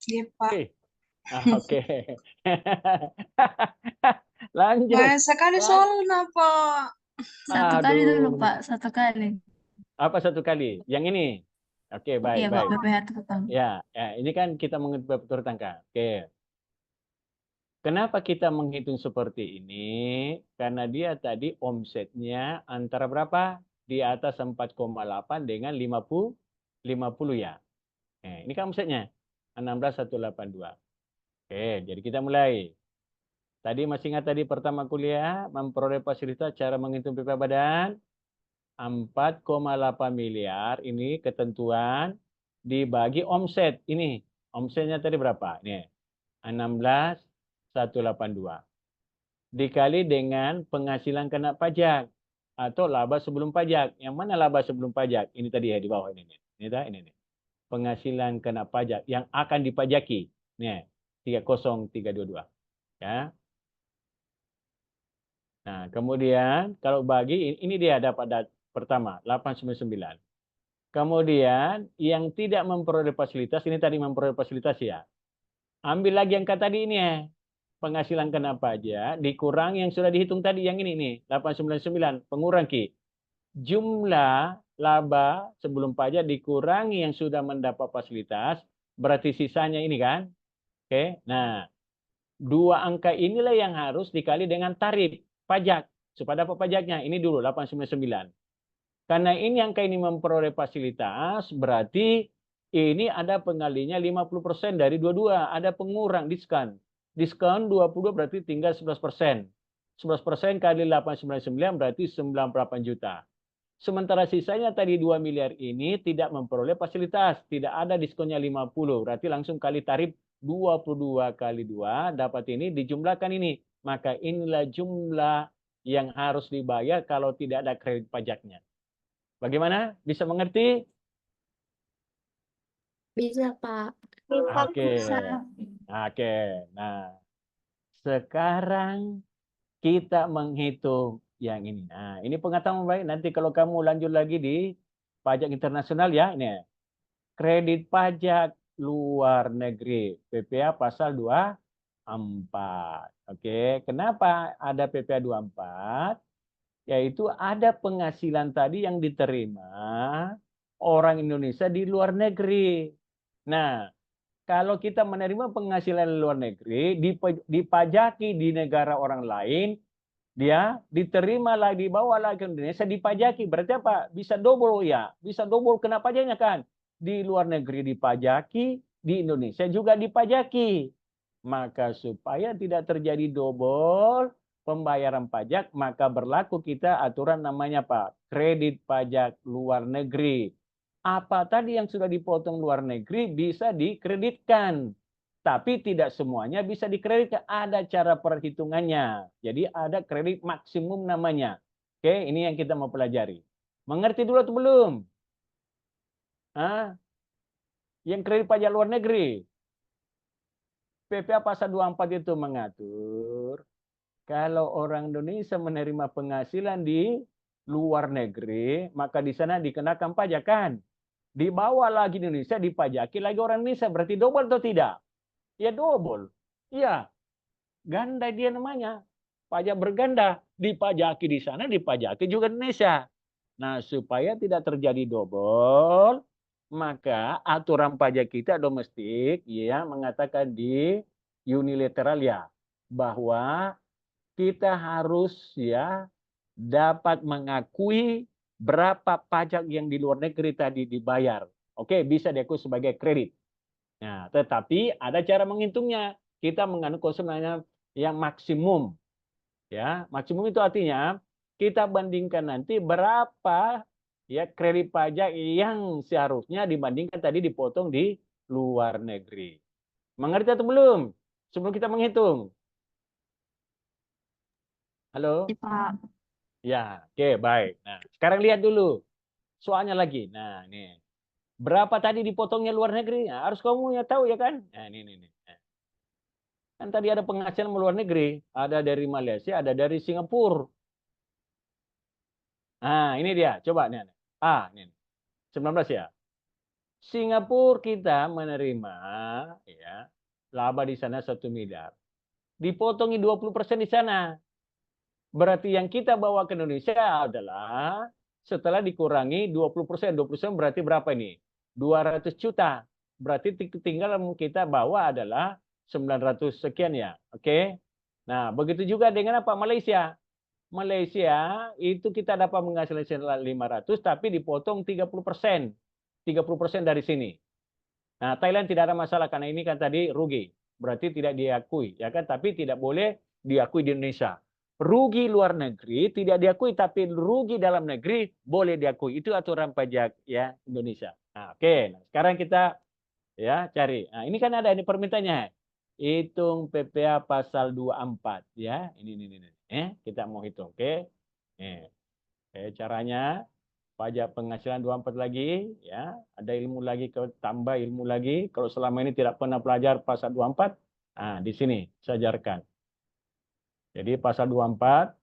Iya, Pak. Oke. Lanjut. Banyak sekali soalnya, Pak. Satu kali dulu, Aduh. Pak. Satu kali. Apa satu kali? Yang ini? Oke, baik, Iya, Pak. baik. PPh terhutang. Ya, ini kan kita mengerti terhutang. Oke. Kenapa kita menghitung seperti ini? Karena dia tadi omsetnya antara berapa? Di atas 4,8 dengan 50 ya. Ini kan omsetnya 16.182. Oke, jadi kita mulai. Tadi masih ingat tadi pertama kuliah memperoleh fasilitas cara menghitung PPh badan 4,8 miliar ini ketentuan dibagi omset. Ini omsetnya tadi berapa? Ini 16.182 dikali dengan penghasilan kena pajak atau laba sebelum pajak. Yang mana laba sebelum pajak? Ini tadi ya di bawah ini. Ini. Penghasilan kena pajak yang akan dipajaki. Nih, 30322. Ya. Nah, kemudian kalau bagi ini dia dapat pertama 899. Kemudian yang tidak memperoleh fasilitas ini tadi memperoleh fasilitas ya. Ambil lagi angka tadi ini ya. Penghasilan kena pajak dikurangi yang sudah dihitung tadi yang ini nih 899 pengurang Ki. Jumlah laba sebelum pajak dikurangi yang sudah mendapat fasilitas berarti sisanya ini kan. Oke. Nah, dua angka inilah yang harus dikali dengan tarif pajak supaya dapat pajaknya. Ini dulu 899. Karena ini angka ini memperoleh fasilitas berarti ini ada pengalinya 50% dari 22, ada pengurang diskon. Diskon 20 berarti tinggal 11%. 11% kali 899 berarti 98 juta. Sementara sisanya tadi 2 miliar ini tidak memperoleh fasilitas, tidak ada diskonnya 50, berarti langsung kali tarif 22 kali 2 dapat ini dijumlahkan ini. Maka inilah jumlah yang harus dibayar kalau tidak ada kredit pajaknya. Bagaimana? Bisa mengerti? Bisa, Pak. Oke. Oke. Nah, sekarang kita menghitung yang ini. Nah, ini pengetahuan baik. Nanti kalau kamu lanjut lagi di pajak internasional ya, ini. Kredit pajak luar negeri. PPh pasal 24. Oke. Kenapa ada PPh 24? Yaitu ada penghasilan tadi yang diterima orang Indonesia di luar negeri. Nah, kalau kita menerima penghasilan di luar negeri, dipajaki di negara orang lain, dia diterima lagi, dibawa lagi ke Indonesia, dipajaki. Berarti apa? Bisa double ya, bisa double kena pajaknya kan? Di luar negeri dipajaki, di Indonesia juga dipajaki. Maka supaya tidak terjadi double pembayaran pajak, maka berlaku kita aturan namanya apa? Kredit pajak luar negeri. Apa tadi yang sudah dipotong luar negeri bisa dikreditkan. Tapi tidak semuanya bisa dikreditkan. Ada cara perhitungannya. Jadi ada kredit maksimum namanya. Oke, ini yang kita mau pelajari. Mengerti dulu atau belum? Hah? Yang kredit pajak luar negeri. PPA pasal 24 itu mengatur kalau orang Indonesia menerima penghasilan di luar negeri, maka di sana dikenakan pajak kan? Dibawa lagi Indonesia, dipajaki lagi orang Indonesia. Berarti double atau tidak? Ya double. Iya. Ganda dia namanya. Pajak berganda. Dipajaki di sana, dipajaki juga di Indonesia. Nah, supaya tidak terjadi double, maka aturan pajak kita domestik ya mengatakan di unilateral ya bahwa kita harus ya dapat mengakui berapa pajak yang di luar negeri tadi dibayar. Oke, bisa diakui sebagai kredit. Nah, tetapi ada cara menghitungnya. Kita mengandung konsep namanya yang maksimum. Ya, maksimum itu artinya kita bandingkan nanti berapa ya kredit pajak yang seharusnya dibandingkan tadi dipotong di luar negeri. Mengerti atau belum? Sebelum kita menghitung. Halo? Ya, Pak. Ya, oke, baik. Nah, sekarang lihat dulu soalnya lagi. Nah, ini. Berapa tadi dipotongnya luar negeri? Nah, harus kamu ya tahu ya kan? Nah, ini. Kan tadi ada penghasilan luar negeri, ada dari Malaysia, ada dari Singapura. Nah, ini dia. Coba nih. Ini 19 ya. Singapura kita menerima ya laba di sana 1 miliar. Dipotongi 20% di sana. Berarti yang kita bawa ke Indonesia adalah setelah dikurangi 20%. 20% berarti berapa ini? 200 juta. Berarti tinggal kita bawa adalah 900 sekian ya. Oke. Nah, begitu juga dengan apa? Malaysia. Malaysia itu kita dapat menghasilkan 500 tapi dipotong 30%. 30% dari sini. Nah, Thailand tidak ada masalah karena ini kan tadi rugi. Berarti tidak diakui, ya kan? Tapi tidak boleh diakui di Indonesia. Rugi luar negeri tidak diakui tapi rugi dalam negeri boleh diakui. Itu aturan pajak ya Indonesia. Nah, oke. Nah, sekarang kita ya cari. Nah, ini kan ada ini permintaannya. Hitung PPA pasal 24 ya. Ini. Kita mau hitung, oke? Caranya pajak penghasilan 24 lagi ya. Ada ilmu lagi, tambah ilmu lagi. Kalau selama ini tidak pernah belajar pasal 24, di sini saya ajarkan. Jadi pasal 24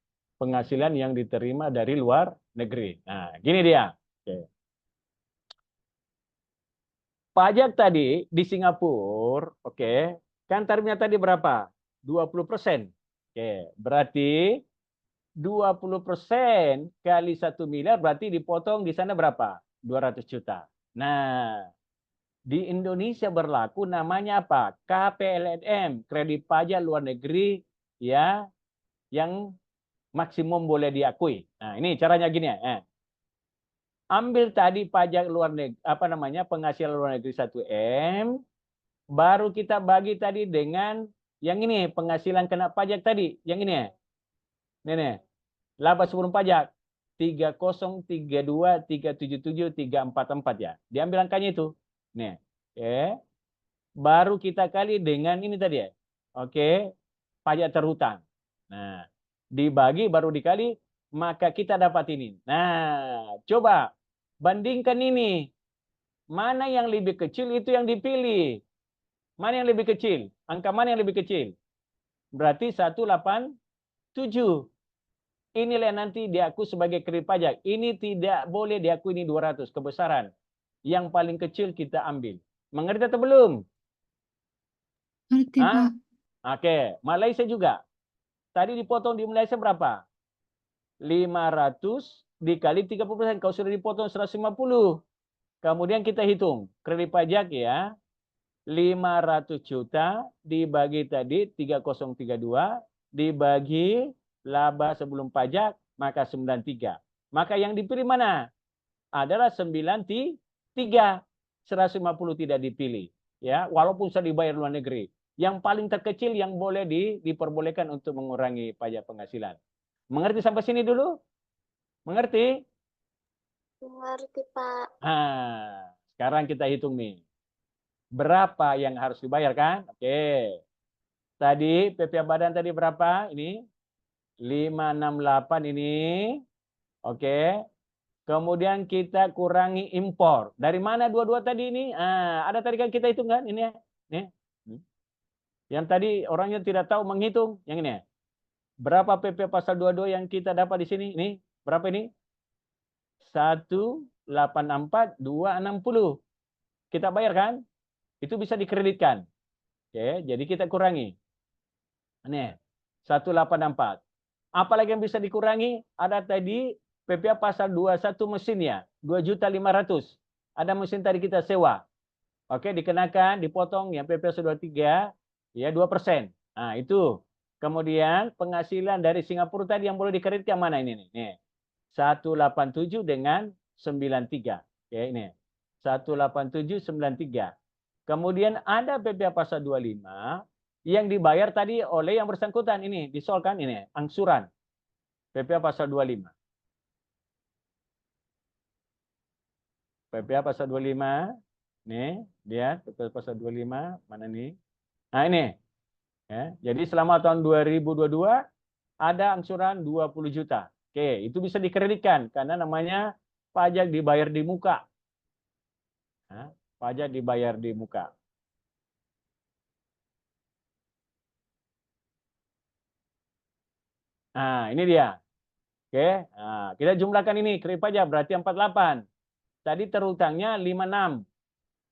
penghasilan yang diterima dari luar negeri. Nah, gini dia. Oke. Pajak tadi di Singapura, oke, kan tarifnya tadi berapa? 20%. Oke, berarti 20% kali 1 miliar berarti dipotong di sana berapa? 200 juta. Nah, di Indonesia berlaku namanya apa? KPLNM, kredit pajak luar negeri ya yang maksimum boleh diakui. Nah, ini caranya gini ya. Ambil tadi pajak luar negeri, penghasilan luar negeri 1M, baru kita bagi tadi dengan yang ini, penghasilan kena pajak tadi, yang ini ya. Ini, laba sebelum pajak 3032 377 344 ya. Diambil angkanya itu. Nih, baru kita kali dengan ini tadi ya. Oke, pajak terhutang. Nah, dibagi baru dikali maka kita dapat ini. Nah, coba bandingkan ini. Mana yang lebih kecil itu yang dipilih. Mana yang lebih kecil? Angka mana yang lebih kecil? Berarti 187. Inilah nanti diakui sebagai kredit pajak. Ini tidak boleh diakui ini 200 kebesaran. Yang paling kecil kita ambil. Mengerti atau belum? Ngerti, Pak. Oke, Malaysia juga. Tadi dipotong di Malaysia berapa? 500 dikali 30%. Kalau sudah dipotong 150. Kemudian kita hitung kredit pajak ya. 500 juta dibagi tadi 3032 dibagi laba sebelum pajak maka 93. Maka yang dipilih mana? Adalah 93. 150 tidak dipilih. Ya, walaupun sudah dibayar luar negeri. Yang paling terkecil yang boleh diperbolehkan untuk mengurangi pajak penghasilan. Mengerti sampai sini dulu? Mengerti? Mengerti, Pak. Nah, sekarang kita hitung nih. Berapa yang harus dibayar kan? Oke. Tadi PPh badan tadi berapa? Ini 568 ini. Oke. Kemudian kita kurangi impor. Dari mana dua-dua tadi ini? Ada tadi kan kita hitung kan ini ya. Nih. Yang tadi orangnya tidak tahu menghitung. Yang ini ya. Berapa PP pasal 22 yang kita dapat di sini? Ini berapa ini? 184 260. Kita bayar kan? Itu bisa dikreditkan. Oke, jadi kita kurangi. Ini 184. Apalagi yang bisa dikurangi? Ada tadi PPh pasal 21 mesinnya, 2.500.000. Ada mesin tadi kita sewa. Oke, dikenakan, dipotong yang PPh 23 ya 2%. Nah, itu. Kemudian penghasilan dari Singapura tadi yang boleh dikreditkan mana ini nih? 187 dengan 93. Oke, ini. 187 93. Kemudian ada PPh pasal 25 yang dibayar tadi oleh yang bersangkutan ini, disolkan ini, angsuran. PPh pasal 25. PPh pasal 25. Nih, lihat PPh pasal 25 mana nih? Nah, ini. Ya, jadi selama tahun 2022 ada angsuran 20 juta. Oke, itu bisa dikreditkan karena namanya pajak dibayar di muka. Nah, pajak dibayar di muka. Nah, ini dia. Oke, nah, kita jumlahkan ini kredit pajak berarti 48. Tadi terutangnya 56.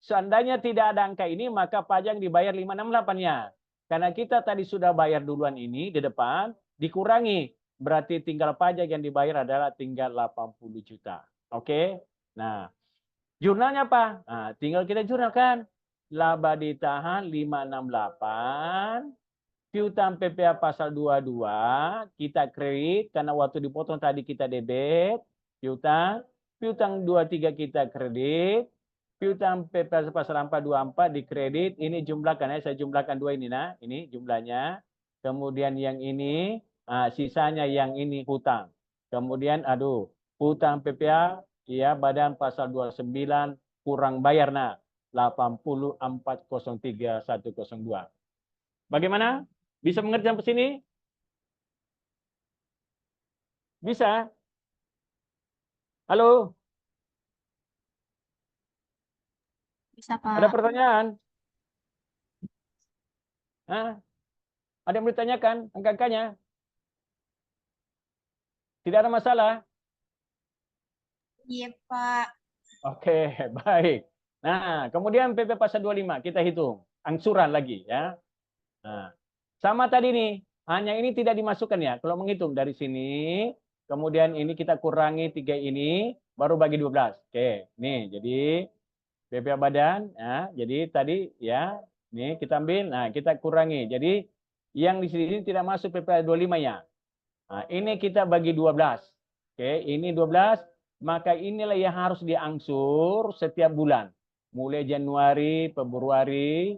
Seandainya tidak ada angka ini, maka pajak dibayar 568-nya. Karena kita tadi sudah bayar duluan ini di depan, dikurangi. Berarti tinggal pajak yang dibayar adalah tinggal 80 juta. Oke, nah jurnalnya apa? Nah, tinggal kita jurnalkan. Laba ditahan 568. Piutang PPh pasal 22 kita kredit karena waktu dipotong tadi kita debit. Piutang 23 kita kredit. Piutang PPh pasal 424 dikredit. Ini jumlahkan ya, saya jumlahkan dua ini nah, ini jumlahnya. Kemudian yang ini sisanya yang ini hutang. Kemudian hutang PPh ya badan pasal 29 kurang bayar nah 80403 102. Bagaimana? Bisa mengerti sampai sini? Bisa? Halo? Bisa, Pak. Ada pertanyaan? Hah? Ada yang ditanyakan angka-angkanya? Tidak ada masalah? Iya, Pak. Oke, baik. Nah, kemudian PP pasal 25 kita hitung. Angsuran lagi ya. Nah, sama tadi nih, hanya ini tidak dimasukkan ya. Kalau menghitung dari sini, kemudian ini kita kurangi 3 ini, baru bagi 12. Oke, nih jadi PPh badan, ya, jadi tadi ya, nih kita ambil, nah kita kurangi. Jadi yang di sini tidak masuk PPh 25-nya. Nah, ini kita bagi 12. Oke, ini 12, maka inilah yang harus diangsur setiap bulan. Mulai Januari, Februari,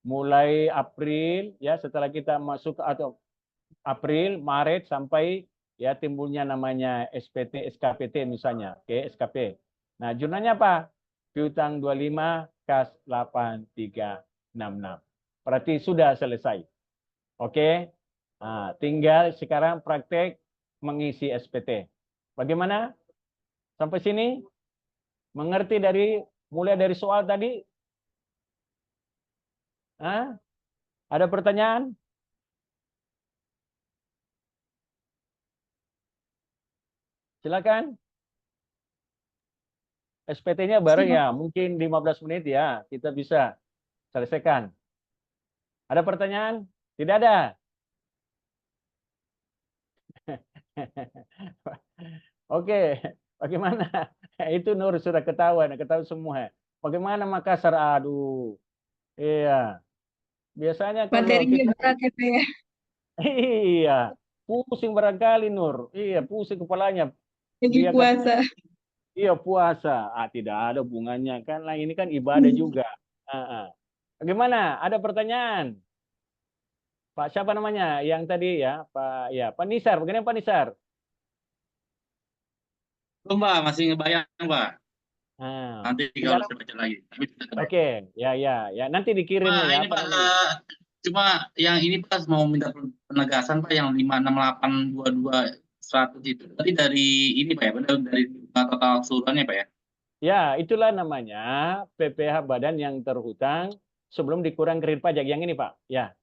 mulai April ya setelah kita masuk atau April, Maret sampai ya timbulnya namanya SPT, SKPT misalnya. Oke, SKP. Nah, jurnalnya apa? Piutang 25 kas 8366. Berarti sudah selesai. Oke. Nah, tinggal sekarang praktek mengisi SPT. Bagaimana? Sampai sini? Mengerti mulai dari soal tadi? Ada pertanyaan? Silakan. SPT-nya bareng ya, mungkin 15 menit ya, kita bisa selesaikan. Ada pertanyaan? Tidak ada? Oke, bagaimana? Itu Nur sudah ketahuan semua. Bagaimana Makassar? Aduh. Iya. Biasanya kalau Materinya kita berat ya, Pak ya. iya, pusing barangkali Nur. Iya, pusing kepalanya. Lagi Dia kata puasa. iya puasa. Tidak ada hubungannya kan. Lah ini kan ibadah juga. Ah, ah. Bagaimana? Ada pertanyaan? Pak siapa namanya? Yang tadi ya, Pak Nisar. Bagaimana Pak Nisar? Belum, Mbak, masih ngebayang, Mbak. Ah, Nanti kalau sekarang saya baca lagi. Tapi sudah kebayang. oke, ya. Nanti dikirim Pak, ya ini apa Pak, namanya? cuma yang ini Pak mau minta penegasan Pak yang 56822 100 itu. Berarti dari ini Pak ya, benar dari total keseluruhannya Pak ya? Ya, itulah namanya PPh badan yang terhutang sebelum dikurang kredit pajak. Yang ini Pak. Ya.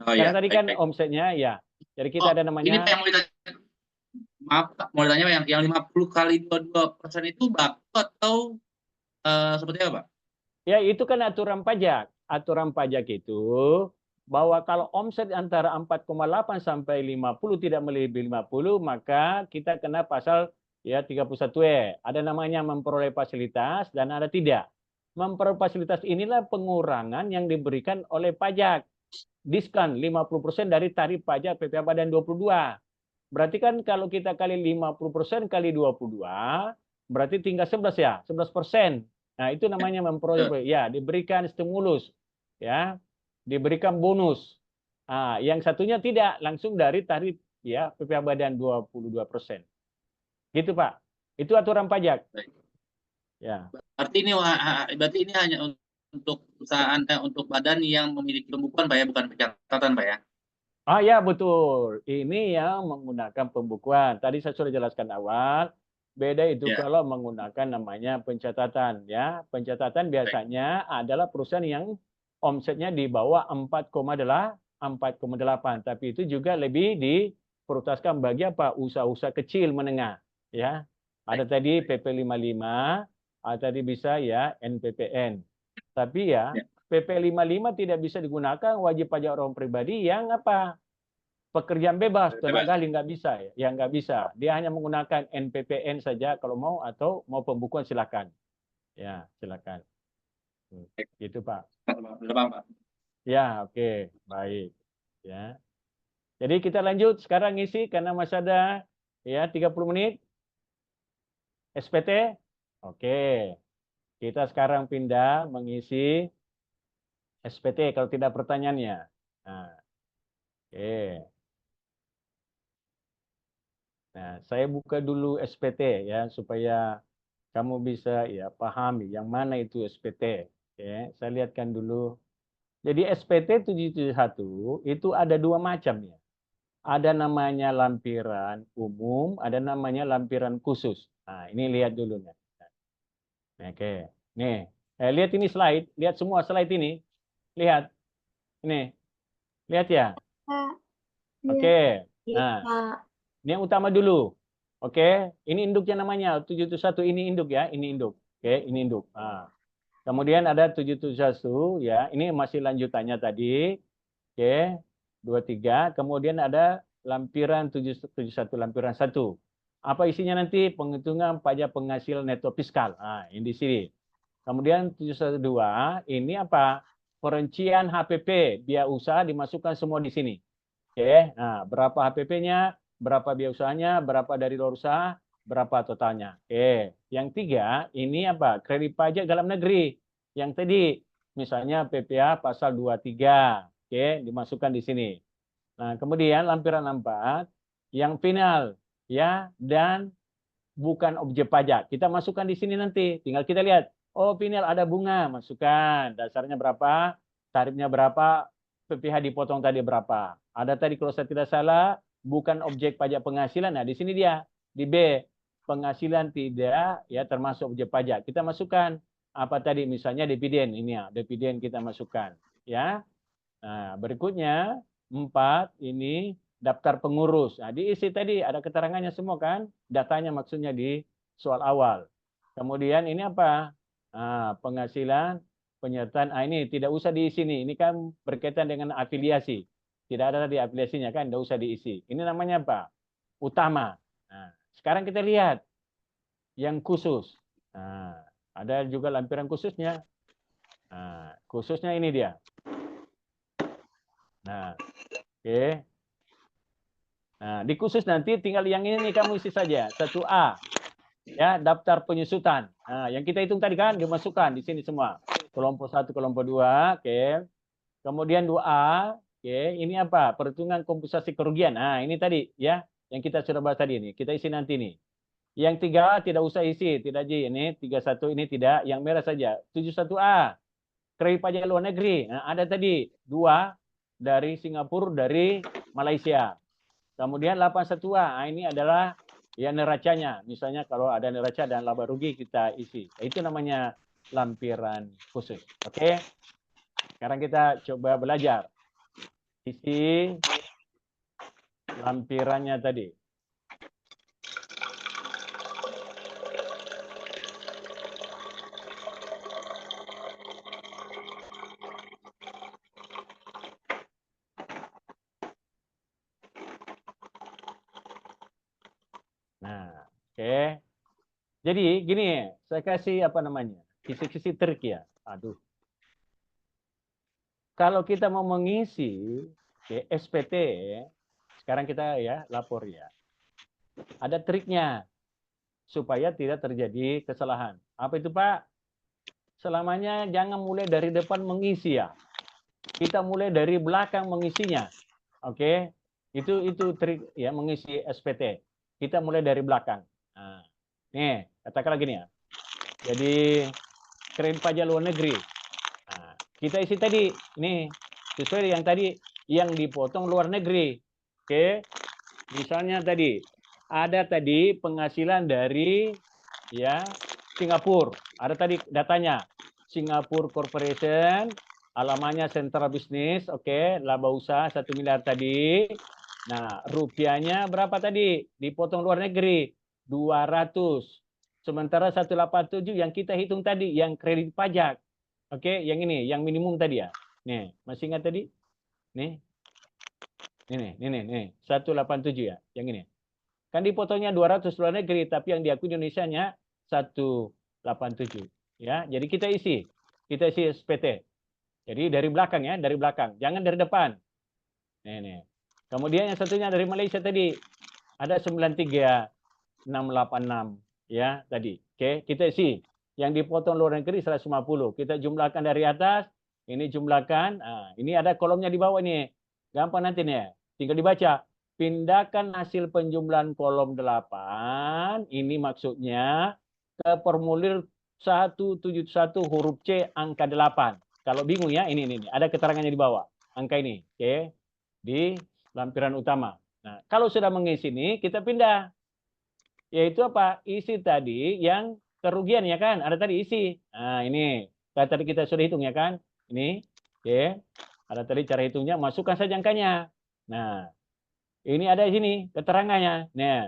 Oh Karena ya, tadi kan baik. omsetnya ya. Jadi kita Oh, ada ini namanya Pak yang mau ditanya. Maaf Pak, mau ditanya Pak, yang 50 kali 22% itu baku atau seperti apa Pak? ya itu kan aturan pajak. Aturan pajak itu bahwa kalau omset antara 4,8 sampai 50 tidak melebihi 50 maka kita kena pasal ya 31E. Ada namanya memperoleh fasilitas dan ada tidak. Memperoleh fasilitas inilah pengurangan yang diberikan oleh pajak. Diskon 50% dari tarif pajak PPh Badan 22. Berarti kan kalau kita kali 50% kali 22 berarti tinggal 11 ya, 11%. Nah, itu namanya memperoleh ya, diberikan stimulus ya, diberikan bonus. Nah, yang satunya tidak langsung dari tarif ya PPh Badan 22%. Gitu, Pak. Itu aturan pajak. Baik. Ya. Berarti ini hanya untuk perusahaan untuk badan yang memiliki pembukuan Pak ya, bukan pencatatan Pak ya? Ah ya betul. Ini yang menggunakan pembukuan. Tadi saya sudah jelaskan awal. Beda itu Ya, kalau menggunakan namanya pencatatan ya. Pencatatan baik. biasanya adalah perusahaan yang omsetnya di bawah 4,8, tapi itu juga lebih diprioritaskan bagi apa? Usaha-usaha kecil menengah ya. Ada tadi PP 55, ada tadi bisa ya NPPN. Tapi ya Ya. PP 55 tidak bisa digunakan wajib pajak orang pribadi yang apa? Pekerjaan bebas, tenaga ahli nggak bisa ya. Ya nggak bisa. Dia hanya menggunakan NPPN saja kalau mau atau mau pembukuan silakan. Ya, silakan. Gitu, Pak. Sudah paham Pak. Ya, oke. Baik. Ya. Jadi kita lanjut sekarang ngisi karena masih ada ya 30 menit. SPT. Oke. Kita sekarang pindah mengisi SPT kalau tidak pertanyaannya. Nah, oke. Nah, saya buka dulu SPT ya supaya kamu bisa ya pahami yang mana itu SPT. Oke, saya lihatkan dulu. Jadi SPT 771 itu ada dua macam ya. Ada namanya lampiran umum, ada namanya lampiran khusus. Nah, ini lihat dulu nih. Oke. Nih, lihat ini slide, lihat semua slide ini. Lihat. Ini. Lihat ya. Pak. Oke. Iya, Nah, Pak. ini yang utama dulu. Oke, ini induknya namanya 771 ini induk ya, ini induk. Oke, ini induk. Nah, kemudian ada 771 ya, ini masih lanjutannya tadi. Oke, 23. Kemudian ada lampiran 771 lampiran 1. Apa isinya nanti? Penghitungan pajak penghasilan neto fiskal. Nah, ini di sini. Kemudian 712 ini apa? Perincian HPP, biaya usaha dimasukkan semua di sini. Oke, nah berapa HPP-nya, berapa biaya usahanya, berapa dari luar usaha, berapa totalnya. Oke, yang tiga ini apa? Kredit pajak dalam negeri. Yang tadi misalnya PPh pasal 23, oke, dimasukkan di sini. Nah, kemudian lampiran 4 yang final ya dan bukan objek pajak. Kita masukkan di sini nanti. Tinggal kita lihat. Oh, final ada bunga, masukkan. Dasarnya berapa? Tarifnya berapa? PPh dipotong tadi berapa? Ada tadi kalau saya tidak salah, bukan objek pajak penghasilan. Nah, di sini dia. Di B, penghasilan tidak ya termasuk objek pajak. Kita masukkan apa tadi misalnya dividen ini ya, dividen kita masukkan ya. Nah, berikutnya 4 ini daftar pengurus. Nah, diisi tadi ada keterangannya semua kan? Datanya maksudnya di soal awal. Kemudian ini apa? Nah, penghasilan, penyertaan. Ah, ini tidak usah diisi nih. Ini kan berkaitan dengan afiliasi. Tidak ada di afiliasinya kan, tidak usah diisi. Ini namanya apa? Utama. Nah, sekarang kita lihat. yang khusus. Nah, ada juga lampiran khususnya. Nah, khususnya ini dia. Nah, oke. Nah, di khusus nanti tinggal yang ini kamu isi saja. 1A. Ya, daftar penyusutan. Nah, yang kita hitung tadi kan dimasukkan di sini semua. Kelompok 1, kelompok 2, oke. Kemudian 2A, oke. Ini apa? Perhitungan kompensasi kerugian. Nah, ini tadi ya, yang kita sudah bahas tadi ini. Kita isi nanti nih. Yang 3 tidak usah isi, tidak Ji. Ini 31 ini tidak, yang merah saja. 71A, kredit pajak luar negeri. Nah, ada tadi 2 dari Singapura, dari Malaysia. Kemudian 81A, nah, ini adalah ya neracanya. Misalnya kalau ada neraca dan laba rugi kita isi. Itu namanya lampiran khusus. Oke. Sekarang kita coba belajar. Isi lampirannya tadi. Nah, oke. Jadi gini, saya kasih apa namanya? Kisi-kisi trik ya. Aduh. Kalau kita mau mengisi SPT, sekarang kita ya lapor ya. Ada triknya supaya tidak terjadi kesalahan. Apa itu, Pak? Selamanya jangan mulai dari depan mengisi ya. Kita mulai dari belakang mengisinya. Oke. Itu trik ya mengisi SPT. Kita mulai dari belakang. Nah, nih, katakanlah gini ya. Jadi kredit pajak luar negeri. Nah, kita isi tadi, nih sesuai yang tadi yang dipotong luar negeri. Oke, misalnya tadi ada tadi penghasilan dari ya Singapura. Ada tadi datanya Singapore Corporation, alamannya Central Business. Oke, laba usaha 1 miliar tadi. Nah, rupiahnya berapa tadi? Dipotong luar negeri 200. Sementara 187 yang kita hitung tadi, yang kredit pajak. Oke, yang ini, yang minimum tadi ya. Nih, masih ingat tadi? Nih. Nih. 187 ya, yang ini. Kan dipotongnya 200 luar negeri, tapi yang diakui Indonesianya 187. Ya, jadi kita isi SPT. Jadi dari belakang ya, dari belakang. Jangan dari depan. Nih. Kemudian yang satunya dari Malaysia tadi. Ada 93686 ya tadi. Oke, kita isi. Yang dipotong luar negeri 150. Kita jumlahkan dari atas, ini jumlahkan. Nah, ini ada kolomnya di bawah nih. Gampang nanti nih. Tinggal dibaca. Pindahkan hasil penjumlahan kolom 8. Ini maksudnya ke formulir 171 huruf C angka 8. Kalau bingung ya, ini. Ada keterangannya di bawah. Angka ini. Oke. Di lampiran utama. Nah, kalau sudah mengisi ini, kita pindah. Yaitu apa? Isi tadi yang kerugian ya kan? Ada tadi isi. Nah, ini. Tadi kita sudah hitung ya kan? Ini. Oke. Ada tadi cara hitungnya. Masukkan saja angkanya. Nah, ini ada di sini keterangannya. Nah,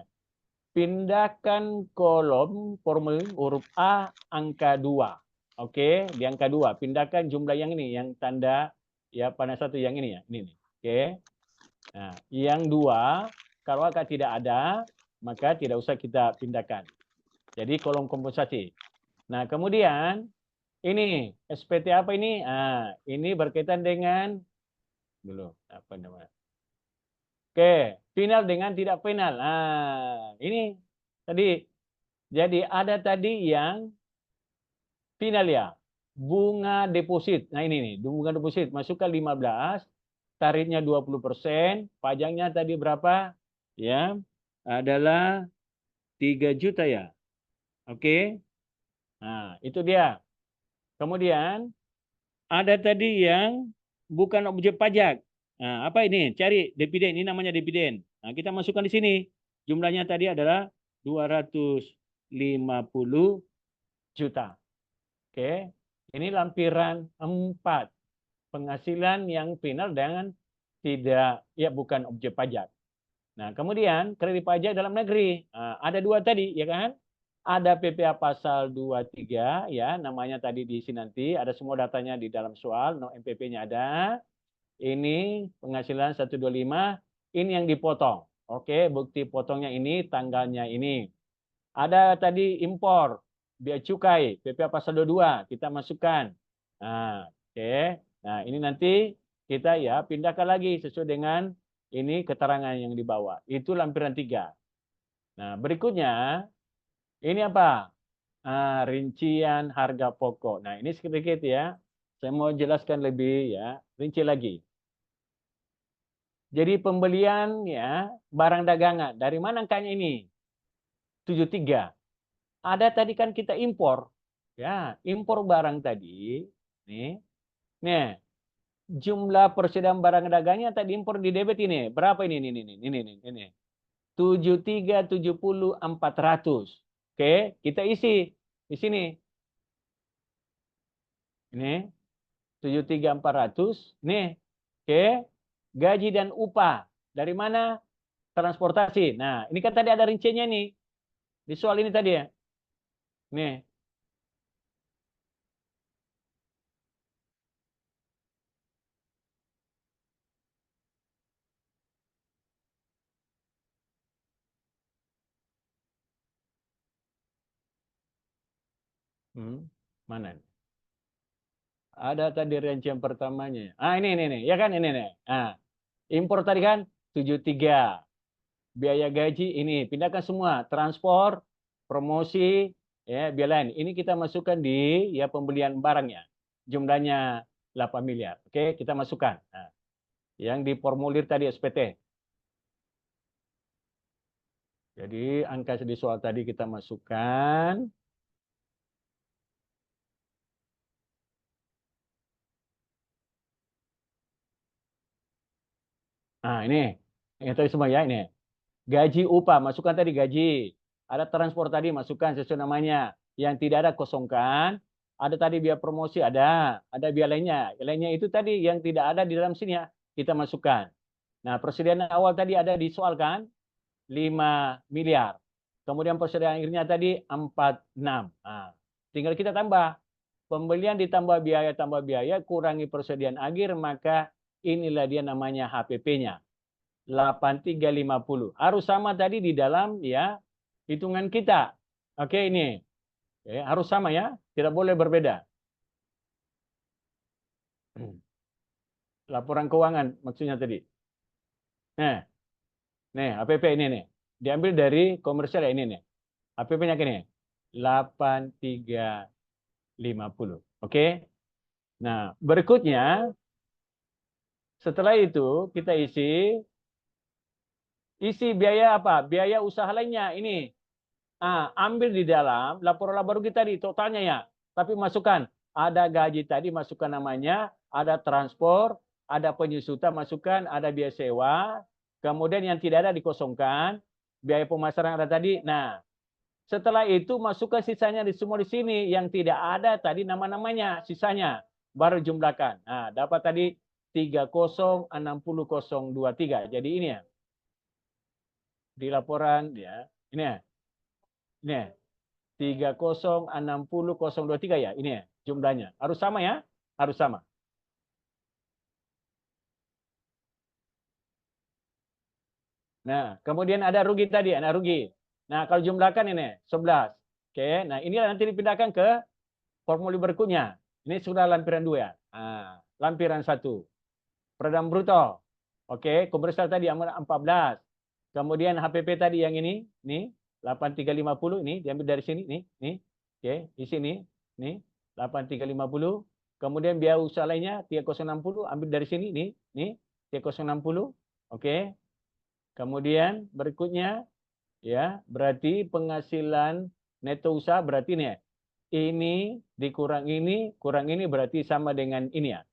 pindahkan kolom formulir huruf A angka 2. Oke, di angka 2. Pindahkan jumlah yang ini. Yang tanda ya pada satu yang ini ya. Ini. Oke. Nah, yang 2, kalau angka tidak ada, maka tidak usah kita pindahkan. Jadi kolom kompensasi. Nah, kemudian ini SPT apa ini? Nah, ini berkaitan dengan dulu apa namanya? Oke, final dengan tidak final. Nah, ini tadi. Jadi ada tadi yang final ya. Bunga deposit. Nah, ini nih, bunga deposit masukkan 15. Tarifnya 20%, pajaknya tadi berapa? Ya, adalah 3 juta ya. Oke. Nah, itu dia. Kemudian ada tadi yang bukan objek pajak. Nah, apa ini? Cari dividen, ini namanya dividen. Nah, kita masukkan di sini. Jumlahnya tadi adalah 250 juta. Oke. Ini lampiran 4. Penghasilan yang final dengan tidak ya bukan objek pajak. Nah, kemudian kredit pajak dalam negeri. Nah, ada 2 tadi ya kan? Ada PPA pasal 23 ya, namanya tadi diisi nanti, ada semua datanya di dalam soal, no MPP-nya ada. Ini penghasilan 125, ini yang dipotong. Oke, bukti potongnya ini, tanggalnya ini. Ada tadi impor, biaya cukai, PPh pasal 22 kita masukkan. Nah, oke. Nah, ini nanti kita ya pindahkan lagi sesuai dengan ini keterangan yang dibawa. Itu lampiran 3. Nah, berikutnya ini apa? Rincian harga pokok. Nah, ini sedikit ya. Saya mau jelaskan lebih ya, rinci lagi. Jadi pembelian ya barang dagangan. Dari mana angkanya ini? 73. Ada tadi kan kita impor. Ya, impor barang tadi. Nih. Nih, jumlah persediaan barang dagangnya tadi impor di debit ini. Berapa ini? Ini. 73, 70, 400. Oke, kita isi di sini. Ini 73, 400. Nih. Oke. Gaji dan upah. Dari mana? Transportasi. Nah, ini kan tadi ada rinciannya nih. Di soal ini tadi ya. Nih. Mana? Ada tadi rincian pertamanya. Ini. Ya kan ini nih. Impor tadi kan 73. Biaya gaji ini pindahkan semua, transport, promosi, ya, biaya lain. Ini kita masukkan di ya pembelian barangnya. Jumlahnya 8 miliar. Oke, kita masukkan. Nah, yang diformulir tadi SPT. Jadi angka di soal tadi kita masukkan. Nah, ini tadi semua ya ini. Gaji upah, masukkan tadi gaji. Ada transport tadi, masukkan sesuai namanya. Yang tidak ada kosongkan. Ada tadi biaya promosi, ada biaya lainnya. Lainnya itu tadi yang tidak ada di dalam sini ya, kita masukkan. Nah, persediaan awal tadi ada disoalkan 5 miliar. Kemudian persediaan akhirnya tadi 46. Nah, tinggal kita tambah. Pembelian ditambah biaya, kurangi persediaan akhir, maka inilah dia namanya HPP-nya. 8350. Harus sama tadi di dalam ya hitungan kita. Oke, ini. Oke, harus sama ya, tidak boleh berbeda. Laporan keuangan maksudnya tadi. Nah, nih HPP ini nih. Diambil dari komersial ya ini nih. HPP-nya gini. 8350. Oke. Nah, berikutnya setelah itu kita isi biaya apa? Biaya usaha lainnya ini. Ambil di dalam laporan laba rugi tadi totalnya ya. Tapi masukkan ada gaji tadi masukkan namanya, ada transport, ada penyusutan masukkan, ada biaya sewa, kemudian yang tidak ada dikosongkan, biaya pemasaran ada tadi. Nah, setelah itu masukkan sisanya di semua di sini yang tidak ada tadi nama-namanya, sisanya baru jumlahkan. Nah, dapat tadi 3060023. Jadi ini ya. Di laporan ya. Ini ya. Ini ya. 3060023 ya. Ini ya jumlahnya. Harus sama ya. Harus sama. Nah, kemudian ada rugi tadi. Ada rugi. Nah, kalau jumlahkan ini 11. Oke. Nah, inilah nanti dipindahkan ke formulir berikutnya. Ini sudah lampiran 2 ya. Lampiran 1. Peredam bruto. Oke. Komersial tadi 14. Kemudian HPP tadi yang ini. Nih. 8350 ini diambil dari sini nih. Oke, di sini nih 8350. Kemudian biaya usaha lainnya 3060 ambil dari sini nih 3060. Oke. Kemudian berikutnya ya, berarti penghasilan neto usaha berarti nih ini dikurang ini, kurang ini berarti sama dengan ini ya.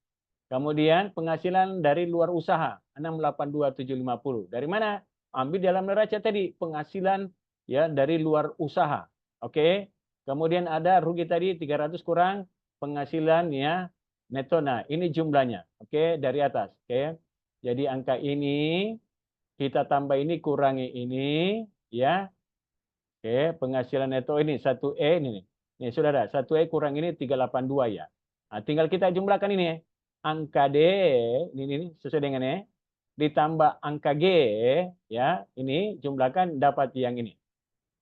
Kemudian penghasilan dari luar usaha 682750. Dari mana? Ambil dalam neraca tadi penghasilan ya dari luar usaha. Oke. Kemudian ada rugi tadi 300 kurang penghasilan ya neto. Nah, ini jumlahnya. Oke, dari atas. Oke. Jadi angka ini kita tambah ini kurangi ini ya. Oke, penghasilan neto ini 1E ini. Nih, Saudara, 1E kurang ini 382 ya. Nah, tinggal kita jumlahkan ini. Angka D ini sesuai dengan E ditambah angka G ya, ini jumlahkan dapat yang ini.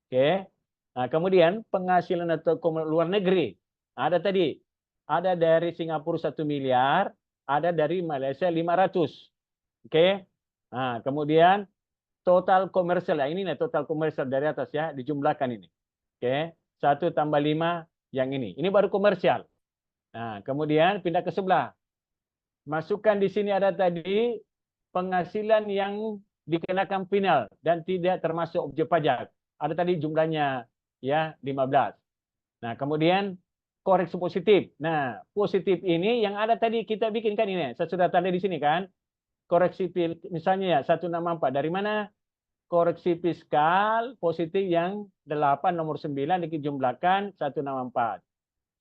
Oke. Nah, kemudian penghasilan atau luar negeri. Ada tadi. Ada dari Singapura 1 miliar, ada dari Malaysia 500. Oke. Nah, kemudian total komersial ya, ini nih total komersial dari atas ya, dijumlahkan ini. Oke. 1 tambah 5 yang ini. Ini baru komersial. Nah, kemudian pindah ke sebelah. Masukkan di sini ada tadi penghasilan yang dikenakan final dan tidak termasuk objek pajak. Ada tadi jumlahnya ya 15. Nah, kemudian koreksi positif. Nah, positif ini yang ada tadi kita bikinkan ini. Saya sudah tanda di sini kan. Koreksi misalnya ya 164 dari mana? Koreksi fiskal positif yang 8 nomor 9 dijumlahkan 164.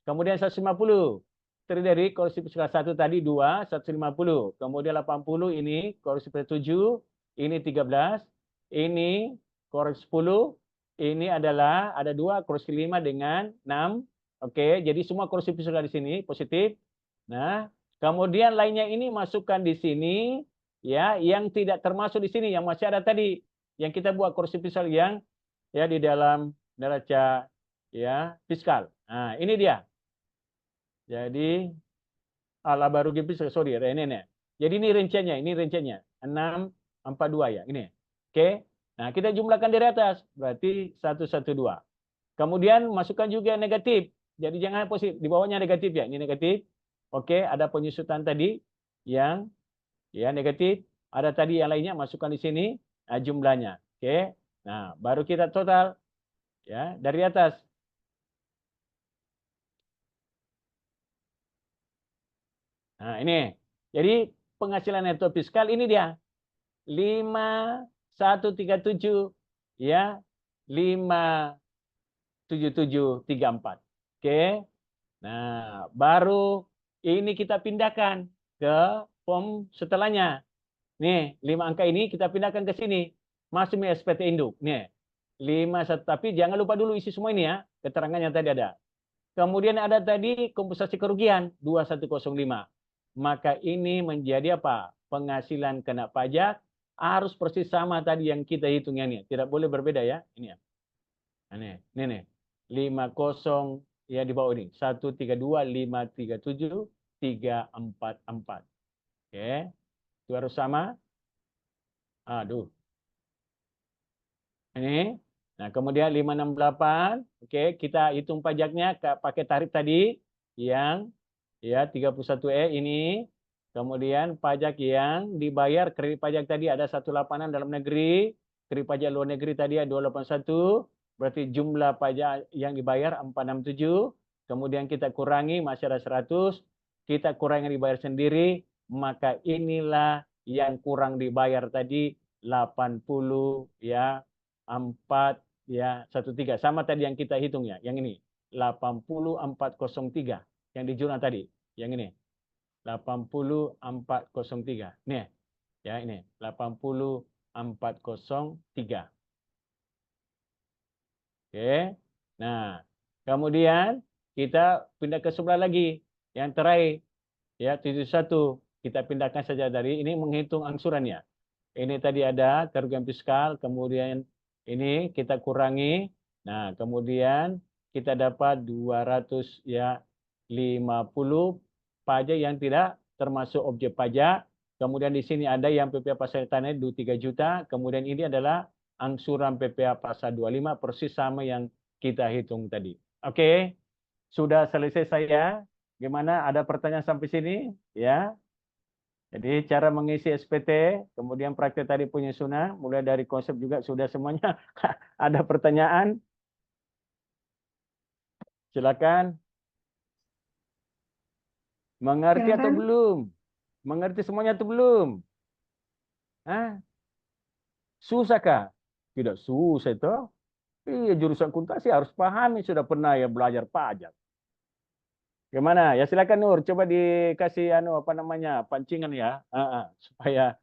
Kemudian 150 terdiri dari koreksi fiskal 1 tadi 2, 150. Kemudian 80 ini koreksi fiskal 7, ini 13, ini koreksi 10, ini adalah ada 2 koreksi 5 dengan 6. Oke, jadi semua koreksi fiskal di sini positif. Nah, kemudian lainnya ini masukkan di sini ya, yang tidak termasuk di sini yang masih ada tadi yang kita buat koreksi fiskal yang ya di dalam neraca ya fiskal. Nah, ini dia. Jadi ala baru GP sorry ini nih. Jadi ini rinciannya 642 ya ini. Oke. Nah, kita jumlahkan dari atas berarti 112. Kemudian masukkan juga negatif. Jadi jangan positif, di bawahnya negatif ya. Ini negatif. Oke, ada penyusutan tadi yang ya negatif, ada tadi yang lainnya masukkan di sini jumlahnya. Oke. Nah, baru kita total ya dari atas. Nah, ini. Jadi penghasilan neto fiskal ini dia. 5137 ya. 57734. Oke. Nah, baru ini kita pindahkan ke form setelahnya. Nih, 5 angka ini kita pindahkan ke sini. Masuk SPT induk. Nih. 51 tapi jangan lupa dulu isi semua ini ya. Keterangannya tadi ada. Kemudian ada tadi kompensasi kerugian 2105. Maka ini menjadi apa? Penghasilan kena pajak harus persis sama tadi yang kita hitungnya nih. Tidak boleh berbeda ya. Ini ya. Ini nih. 50 ya di bawah ini. 132 537 344. Oke. Itu harus sama. Aduh. Ini. Nah, kemudian 568. Oke, kita hitung pajaknya pakai tarif tadi yang ya 31E ini. Kemudian pajak yang dibayar kredit pajak tadi ada 18 dalam negeri, kredit pajak luar negeri tadi ada 281, berarti jumlah pajak yang dibayar 467. Kemudian kita kurangi masih ada 100, kita kurangi yang dibayar sendiri, maka inilah yang kurang dibayar tadi 80 ya 4 ya 13 sama tadi yang kita hitungnya yang ini 80403 yang di jurnal tadi yang ini 80403 nih ya ini 80403. Oke. Nah, kemudian kita pindah ke sebelah lagi yang terakhir ya 71 kita pindahkan saja dari ini menghitung angsurannya. Ini tadi ada kerugian fiskal, kemudian ini kita kurangi. Nah, kemudian kita dapat 200 ya 50 pajak yang tidak termasuk objek pajak. Kemudian di sini ada yang PPh pasal tanah 23 juta. Kemudian ini adalah angsuran PPh pasal 25 persis sama yang kita hitung tadi. Oke. Sudah selesai saya. Gimana? Ada pertanyaan sampai sini? Ya. Jadi cara mengisi SPT, kemudian praktek tadi penyusunan, mulai dari konsep juga sudah semuanya. Ada pertanyaan? Silakan. Mengerti atau Silakan. belum? Mengerti semuanya atau belum? Hah? Susahkah? Tidak susah itu. Iya, jurusan akuntansi harus pahami, sudah pernah ya belajar pajak. Gimana? Ya silakan Nur, coba dikasih apa namanya pancingan ya, supaya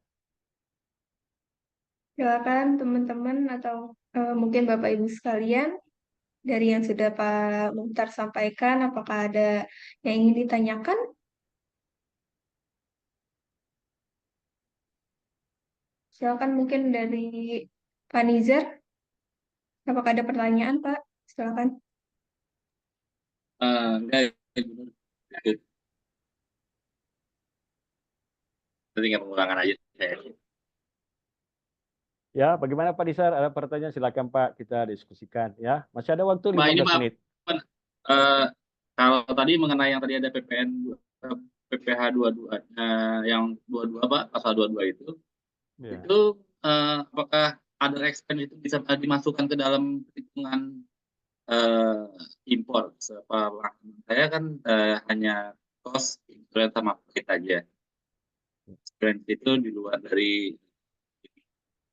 Silakan teman-teman atau mungkin Bapak Ibu sekalian dari yang sudah Pak Muhtar sampaikan, apakah ada yang ingin ditanyakan? Silakan mungkin dari Pak Nizar. Apakah ada pertanyaan, Pak? Silakan. Enggak, lanjut. Tinggal pengulangan aja. Ya, bagaimana Pak Nisar? Ada pertanyaan? Silakan Pak, kita diskusikan ya. Masih ada waktu Mbak, ini 15 maaf, menit. kalau tadi mengenai yang tadi ada PPH 22, yang 22 Pak, pasal 22 itu, Ya. apakah other expense itu bisa dimasukkan ke dalam perhitungan impor? Saya kan hanya cost, insurance sama paket aja. Expense itu di luar dari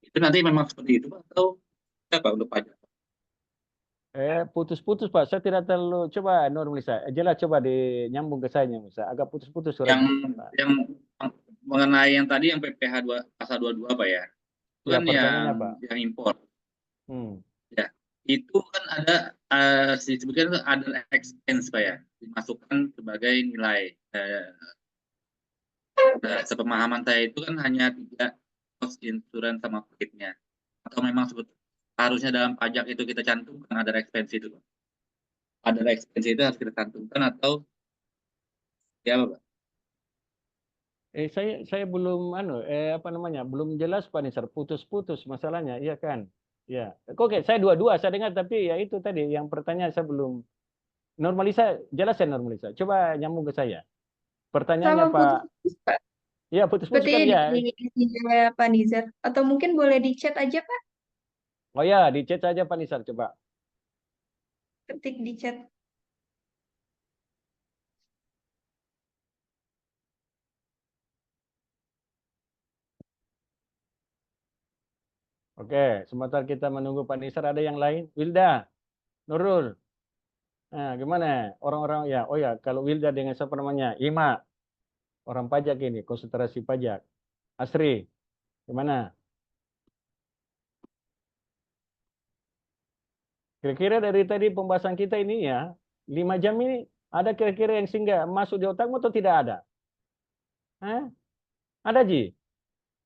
itu nanti memang seperti itu Pak, atau apa untuk pajak? Putus-putus Pak. Saya tidak terlalu coba Nur Melisa. Jelas coba nyambung ke saya Melisa. Agak putus-putus Yang suaranya. yang mengenai yang tadi yang PPH 2 pasal 22 Pak ya. Itu Ya, kan pertanyaannya apa? yang impor. Hmm. Ya. Itu kan ada disebutkan itu other expense Pak ya. Dimasukkan sebagai nilai. Sepemahaman saya itu kan hanya 3 cost, insurance sama paketnya. Atau memang harusnya dalam pajak itu kita cantumkan other expense itu Pak. Other expense itu harus kita cantumkan atau ya Pak? Saya belum belum jelas Pak Nisar, putus-putus masalahnya, iya kan? Ya. Oke, saya dua-dua saya dengar, tapi ya itu tadi yang pertanyaan saya belum. Normalisa, jelas ya Normalisa. Coba nyambung ke saya. Pertanyaannya Sama Pak, putus-putus, Pak. ya putus-putus Sepertinya kan ya. di Pak Nizar. Atau mungkin boleh di chat aja, Pak. Oh ya, di chat saja Pak Nisar coba. Ketik di chat. Oke, sebentar kita menunggu Pak Nisar, ada yang lain? Wilda, Nurul. Nah, gimana? Orang-orang ya, oh ya, kalau Wilda dengan siapa namanya? Ima, orang pajak ini, konsentrasi pajak. Asri, gimana? Kira-kira dari tadi pembahasan kita ini ya, 5 jam ini, ada kira-kira yang singgah masuk di otakmu atau tidak ada? Hah? Ada, Ji?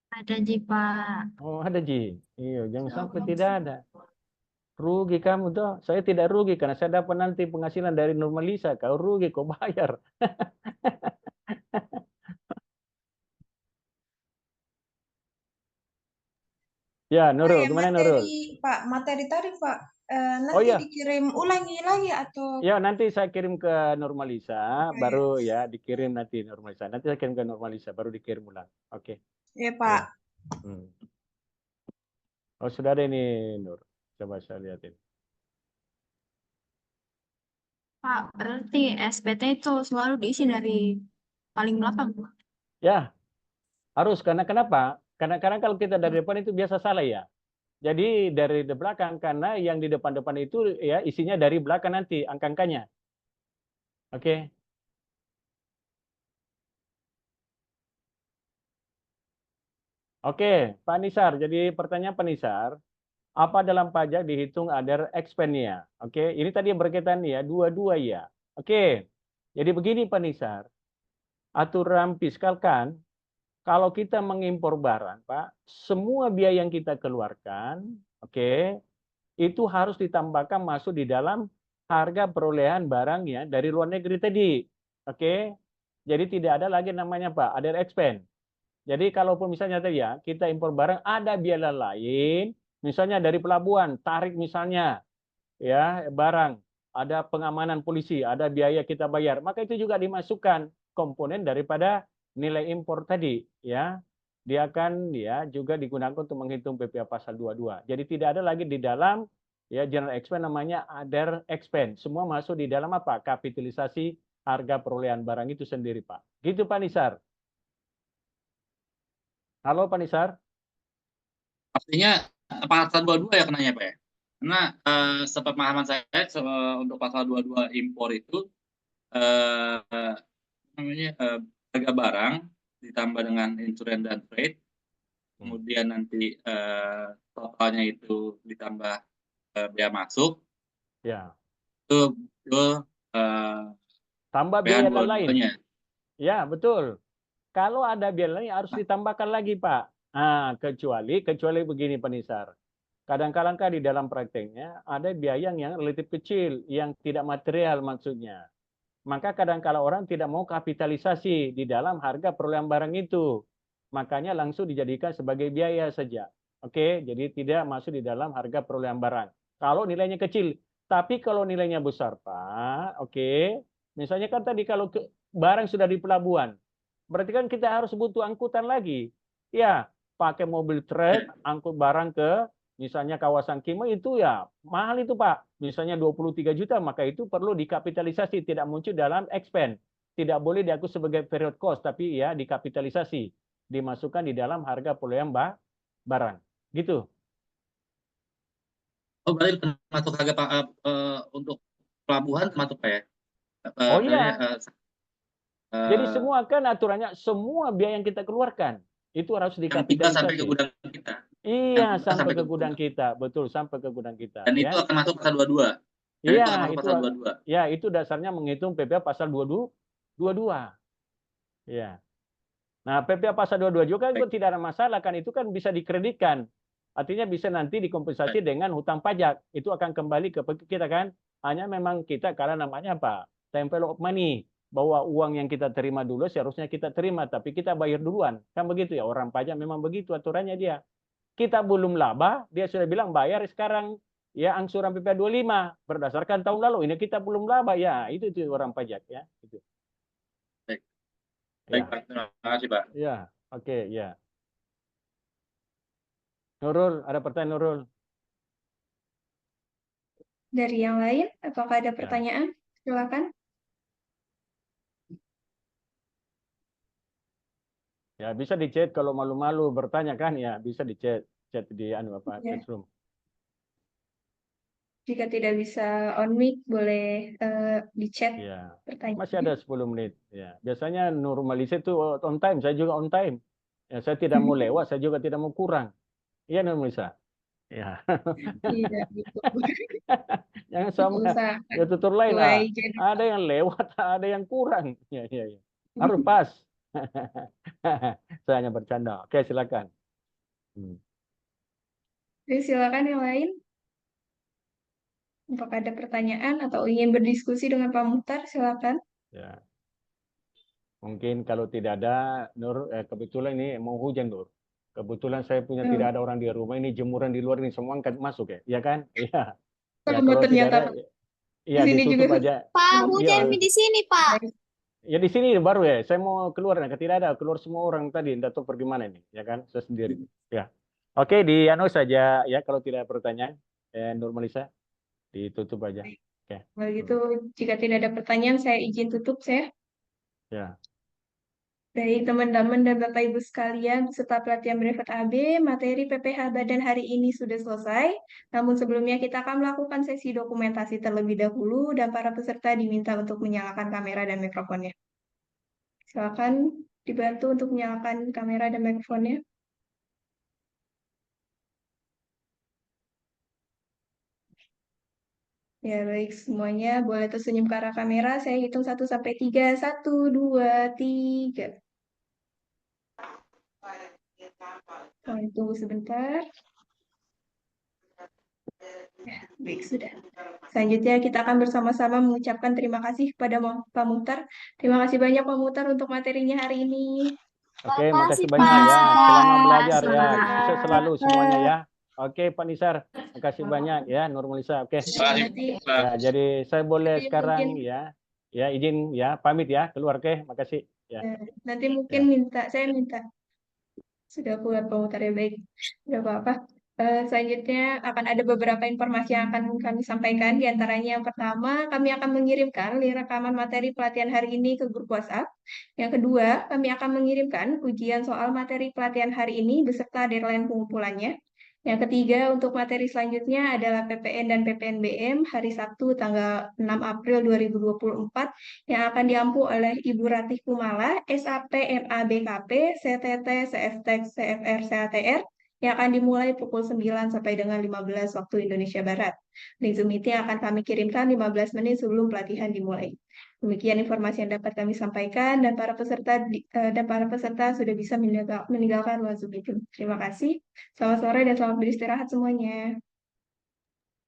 Ada Ji, Pak. Oh, ada, Ji. Iya, jangan sampai Allah. tidak ada. Rugi kamu tuh. Saya tidak rugi karena saya dapat nanti penghasilan dari Normalisa. Kau rugi, kau bayar. Ya, Nurul. Kayak Gimana, Nurul? materi tadi Pak, Oh nanti ya, dikirim ulangi lagi atau ya nanti saya kirim ke Normalisa, Oke. baru ya dikirim nanti Normalisa. Nanti saya kirim ke Normalisa, baru dikirim ulang. Oke. ya Pak? Hmm. Oh, sudah ada ini, Nur. Coba saya lihatin. Pak, berarti SPT itu selalu diisi dari paling belakang. Ya, harus. Karena kenapa? Karena kalau kita dari depan itu biasa salah ya. Jadi dari belakang, karena yang di depan-depan itu ya isinya dari belakang nanti angka-angkanya. Oke. Oke, Pak Nisar. Jadi pertanyaan Pak Nisar, apa dalam pajak dihitung other expense-nya? Oke, ini tadi berkaitan ya, dua-dua ya. Oke, jadi begini Pak Nisar, aturan fiskal kan, kalau kita mengimpor barang, Pak, semua biaya yang kita keluarkan, oke, itu harus ditambahkan masuk di dalam harga perolehan barangnya dari luar negeri tadi. Oke, jadi tidak ada lagi namanya Pak, other expense. Jadi kalaupun misalnya tadi ya, kita impor barang ada biaya lain, misalnya dari pelabuhan, tarik misalnya ya barang, ada pengamanan polisi, ada biaya kita bayar, maka itu juga dimasukkan komponen daripada nilai impor tadi ya. Dia akan ya juga digunakan untuk menghitung PPh pasal 22. Jadi tidak ada lagi di dalam ya general expense namanya other expense. Semua masuk di dalam apa? Kapitalisasi harga perolehan barang itu sendiri, Pak. Gitu Pak Nisar. Halo Pak Nisar. Artinya pasal 22 ya kenanya Pak ya? Karena sepemahaman saya untuk pasal 22 impor itu harga barang ditambah dengan insurans dan freight, kemudian nanti totalnya itu ditambah biaya masuk, Ya. itu Tambah biaya lain. dua-duanya. Ya, betul. Kalau ada biaya lain harus ditambahkan lagi, Pak. Nah, kecuali begini Pak Nisar. kadang-kadang di dalam prakteknya ada biaya yang relatif kecil, yang tidak material maksudnya. Maka kadang-kala orang tidak mau kapitalisasi di dalam harga perolehan barang itu. Makanya langsung dijadikan sebagai biaya saja. Oke, jadi tidak masuk di dalam harga perolehan barang. Kalau nilainya kecil. Tapi kalau nilainya besar, Pak, oke. Misalnya kan tadi kalau barang sudah di pelabuhan, berarti kan kita harus butuh angkutan lagi. Ya, pakai mobil truk, angkut barang ke misalnya kawasan Kimo itu ya mahal itu Pak. Misalnya 23 juta, maka itu perlu dikapitalisasi, tidak muncul dalam expense. Tidak boleh diakui sebagai period cost, tapi ya dikapitalisasi. Dimasukkan di dalam harga perolehan barang. Gitu. Oh, berarti termasuk harga untuk pelabuhan termasuk Pak ya? Oh iya. Jadi Eh, semua kan aturannya, semua biaya yang kita keluarkan itu harus yang tiba sampai ke dikapitalisasi. gudang kita. Iya, Yang tiba sampai ke gudang kita, betul, sampai ke gudang kita. Dan itu Ya. akan masuk pasal 22. Dan itu akan masuk pasal 22. Ya, itu dasarnya menghitung PPh pasal 22. Ya. Nah, PPh pasal 22 juga Baik. tidak ada masalah kan, itu kan bisa dikreditkan. Artinya bisa nanti dikompensasi dengan hutang pajak. Itu akan kembali ke kita kan. Hanya memang kita karena namanya apa? Temple of money. Bahwa uang yang kita terima dulu seharusnya kita terima, tapi kita bayar duluan. Kan begitu ya, orang pajak memang begitu aturannya dia. Kita belum laba, dia sudah bilang bayar sekarang ya angsuran PPh 25 berdasarkan tahun lalu. Ini kita belum laba ya, itu orang pajak ya. Itu. Baik. Ya. Baik Pak, terima kasih Pak. Ya, oke ya. Nurul, ada pertanyaan Nurul? Dari yang lain, apakah ada pertanyaan? Silakan. Ya, bisa di chat kalau malu-malu bertanya kan ya, bisa di chat di chat room. Jika tidak bisa on mic, boleh di chat Ya. pertanyaan. Masih ada 10 menit ya. Biasanya Nurmalisa itu on time, saya juga on time. Ya, saya tidak mau lewat, saya juga tidak mau kurang. Iya Nurmalisa. Ya. Tidak gitu. Jangan sama ya tutur lain lah. Ada yang lewat, ada yang kurang. Ya. Harus pas. Saya hanya bercanda. Oke, silakan. Silakan yang lain. Apakah ada pertanyaan atau ingin berdiskusi dengan Pak Muhtar, silakan. Ya. Mungkin kalau tidak ada, Nur, kebetulan ini mau hujan, Nur. Kebetulan saya punya tidak ada orang di rumah, ini jemuran di luar ini semua angkat masuk ya, iya kan? Iya. Ya, kalau tidak ada, ya ditutup aja. Pak, hujan di sini, Pak. Ya di sini baru ya, saya mau keluar, nah, tidak ada, keluar semua orang tadi, tidak tahu pergi mana ini, ya kan? Saya sendiri. Ya. Oke, di anu saja ya, kalau tidak ada pertanyaan, Nurmalisa, ditutup aja. Oke. Kalau gitu, jika tidak ada pertanyaan, saya izin tutup, saya. Ya. Baik teman-teman dan Bapak Ibu sekalian, peserta pelatihan brevet AB, materi PPh Badan hari ini sudah selesai. Namun sebelumnya kita akan melakukan sesi dokumentasi terlebih dahulu dan para peserta diminta untuk menyalakan kamera dan mikrofonnya. Silakan dibantu untuk menyalakan kamera dan mikrofonnya. Ya baik, semuanya boleh tersenyum ke arah kamera. Saya hitung 1 sampai 3. 1, 2, 3. Tunggu sebentar. Ya, baik, sudah. Selanjutnya kita akan bersama-sama mengucapkan terima kasih kepada Pak Muhtar. Terima kasih banyak Pak Muhtar untuk materinya hari ini. Oke, makasih banyak ya. Selamat belajar ya. Sukses selalu semuanya ya. Oke, Pak Nisar, makasih banyak ya, Nurmalisa. Oke. Ya, jadi saya boleh sekarang ya izin ya pamit ya keluar. Oke, makasih. Ya. Nanti mungkin saya minta. Sudah keluar Pak Muhtar ya, baik. Tidak apa-apa. Selanjutnya akan ada beberapa informasi yang akan kami sampaikan. Di antaranya yang pertama, kami akan mengirimkan link rekaman materi pelatihan hari ini ke grup WhatsApp. Yang kedua, kami akan mengirimkan ujian soal materi pelatihan hari ini beserta deadline pengumpulannya. Yang ketiga, untuk materi selanjutnya adalah PPN dan PPNBM hari Sabtu tanggal 6 April 2024 yang akan diampu oleh Ibu Ratih Kumala, SAP MA BKP, CTT, CFTEK, CFR, CATR, yang akan dimulai pukul 9 sampai dengan 15 waktu Indonesia Barat. Link Zoom meeting akan kami kirimkan 15 menit sebelum pelatihan dimulai. Demikian informasi yang dapat kami sampaikan dan para peserta sudah bisa meninggalkan ruang Zoom meeting. Terima kasih. Selamat sore dan selamat beristirahat semuanya.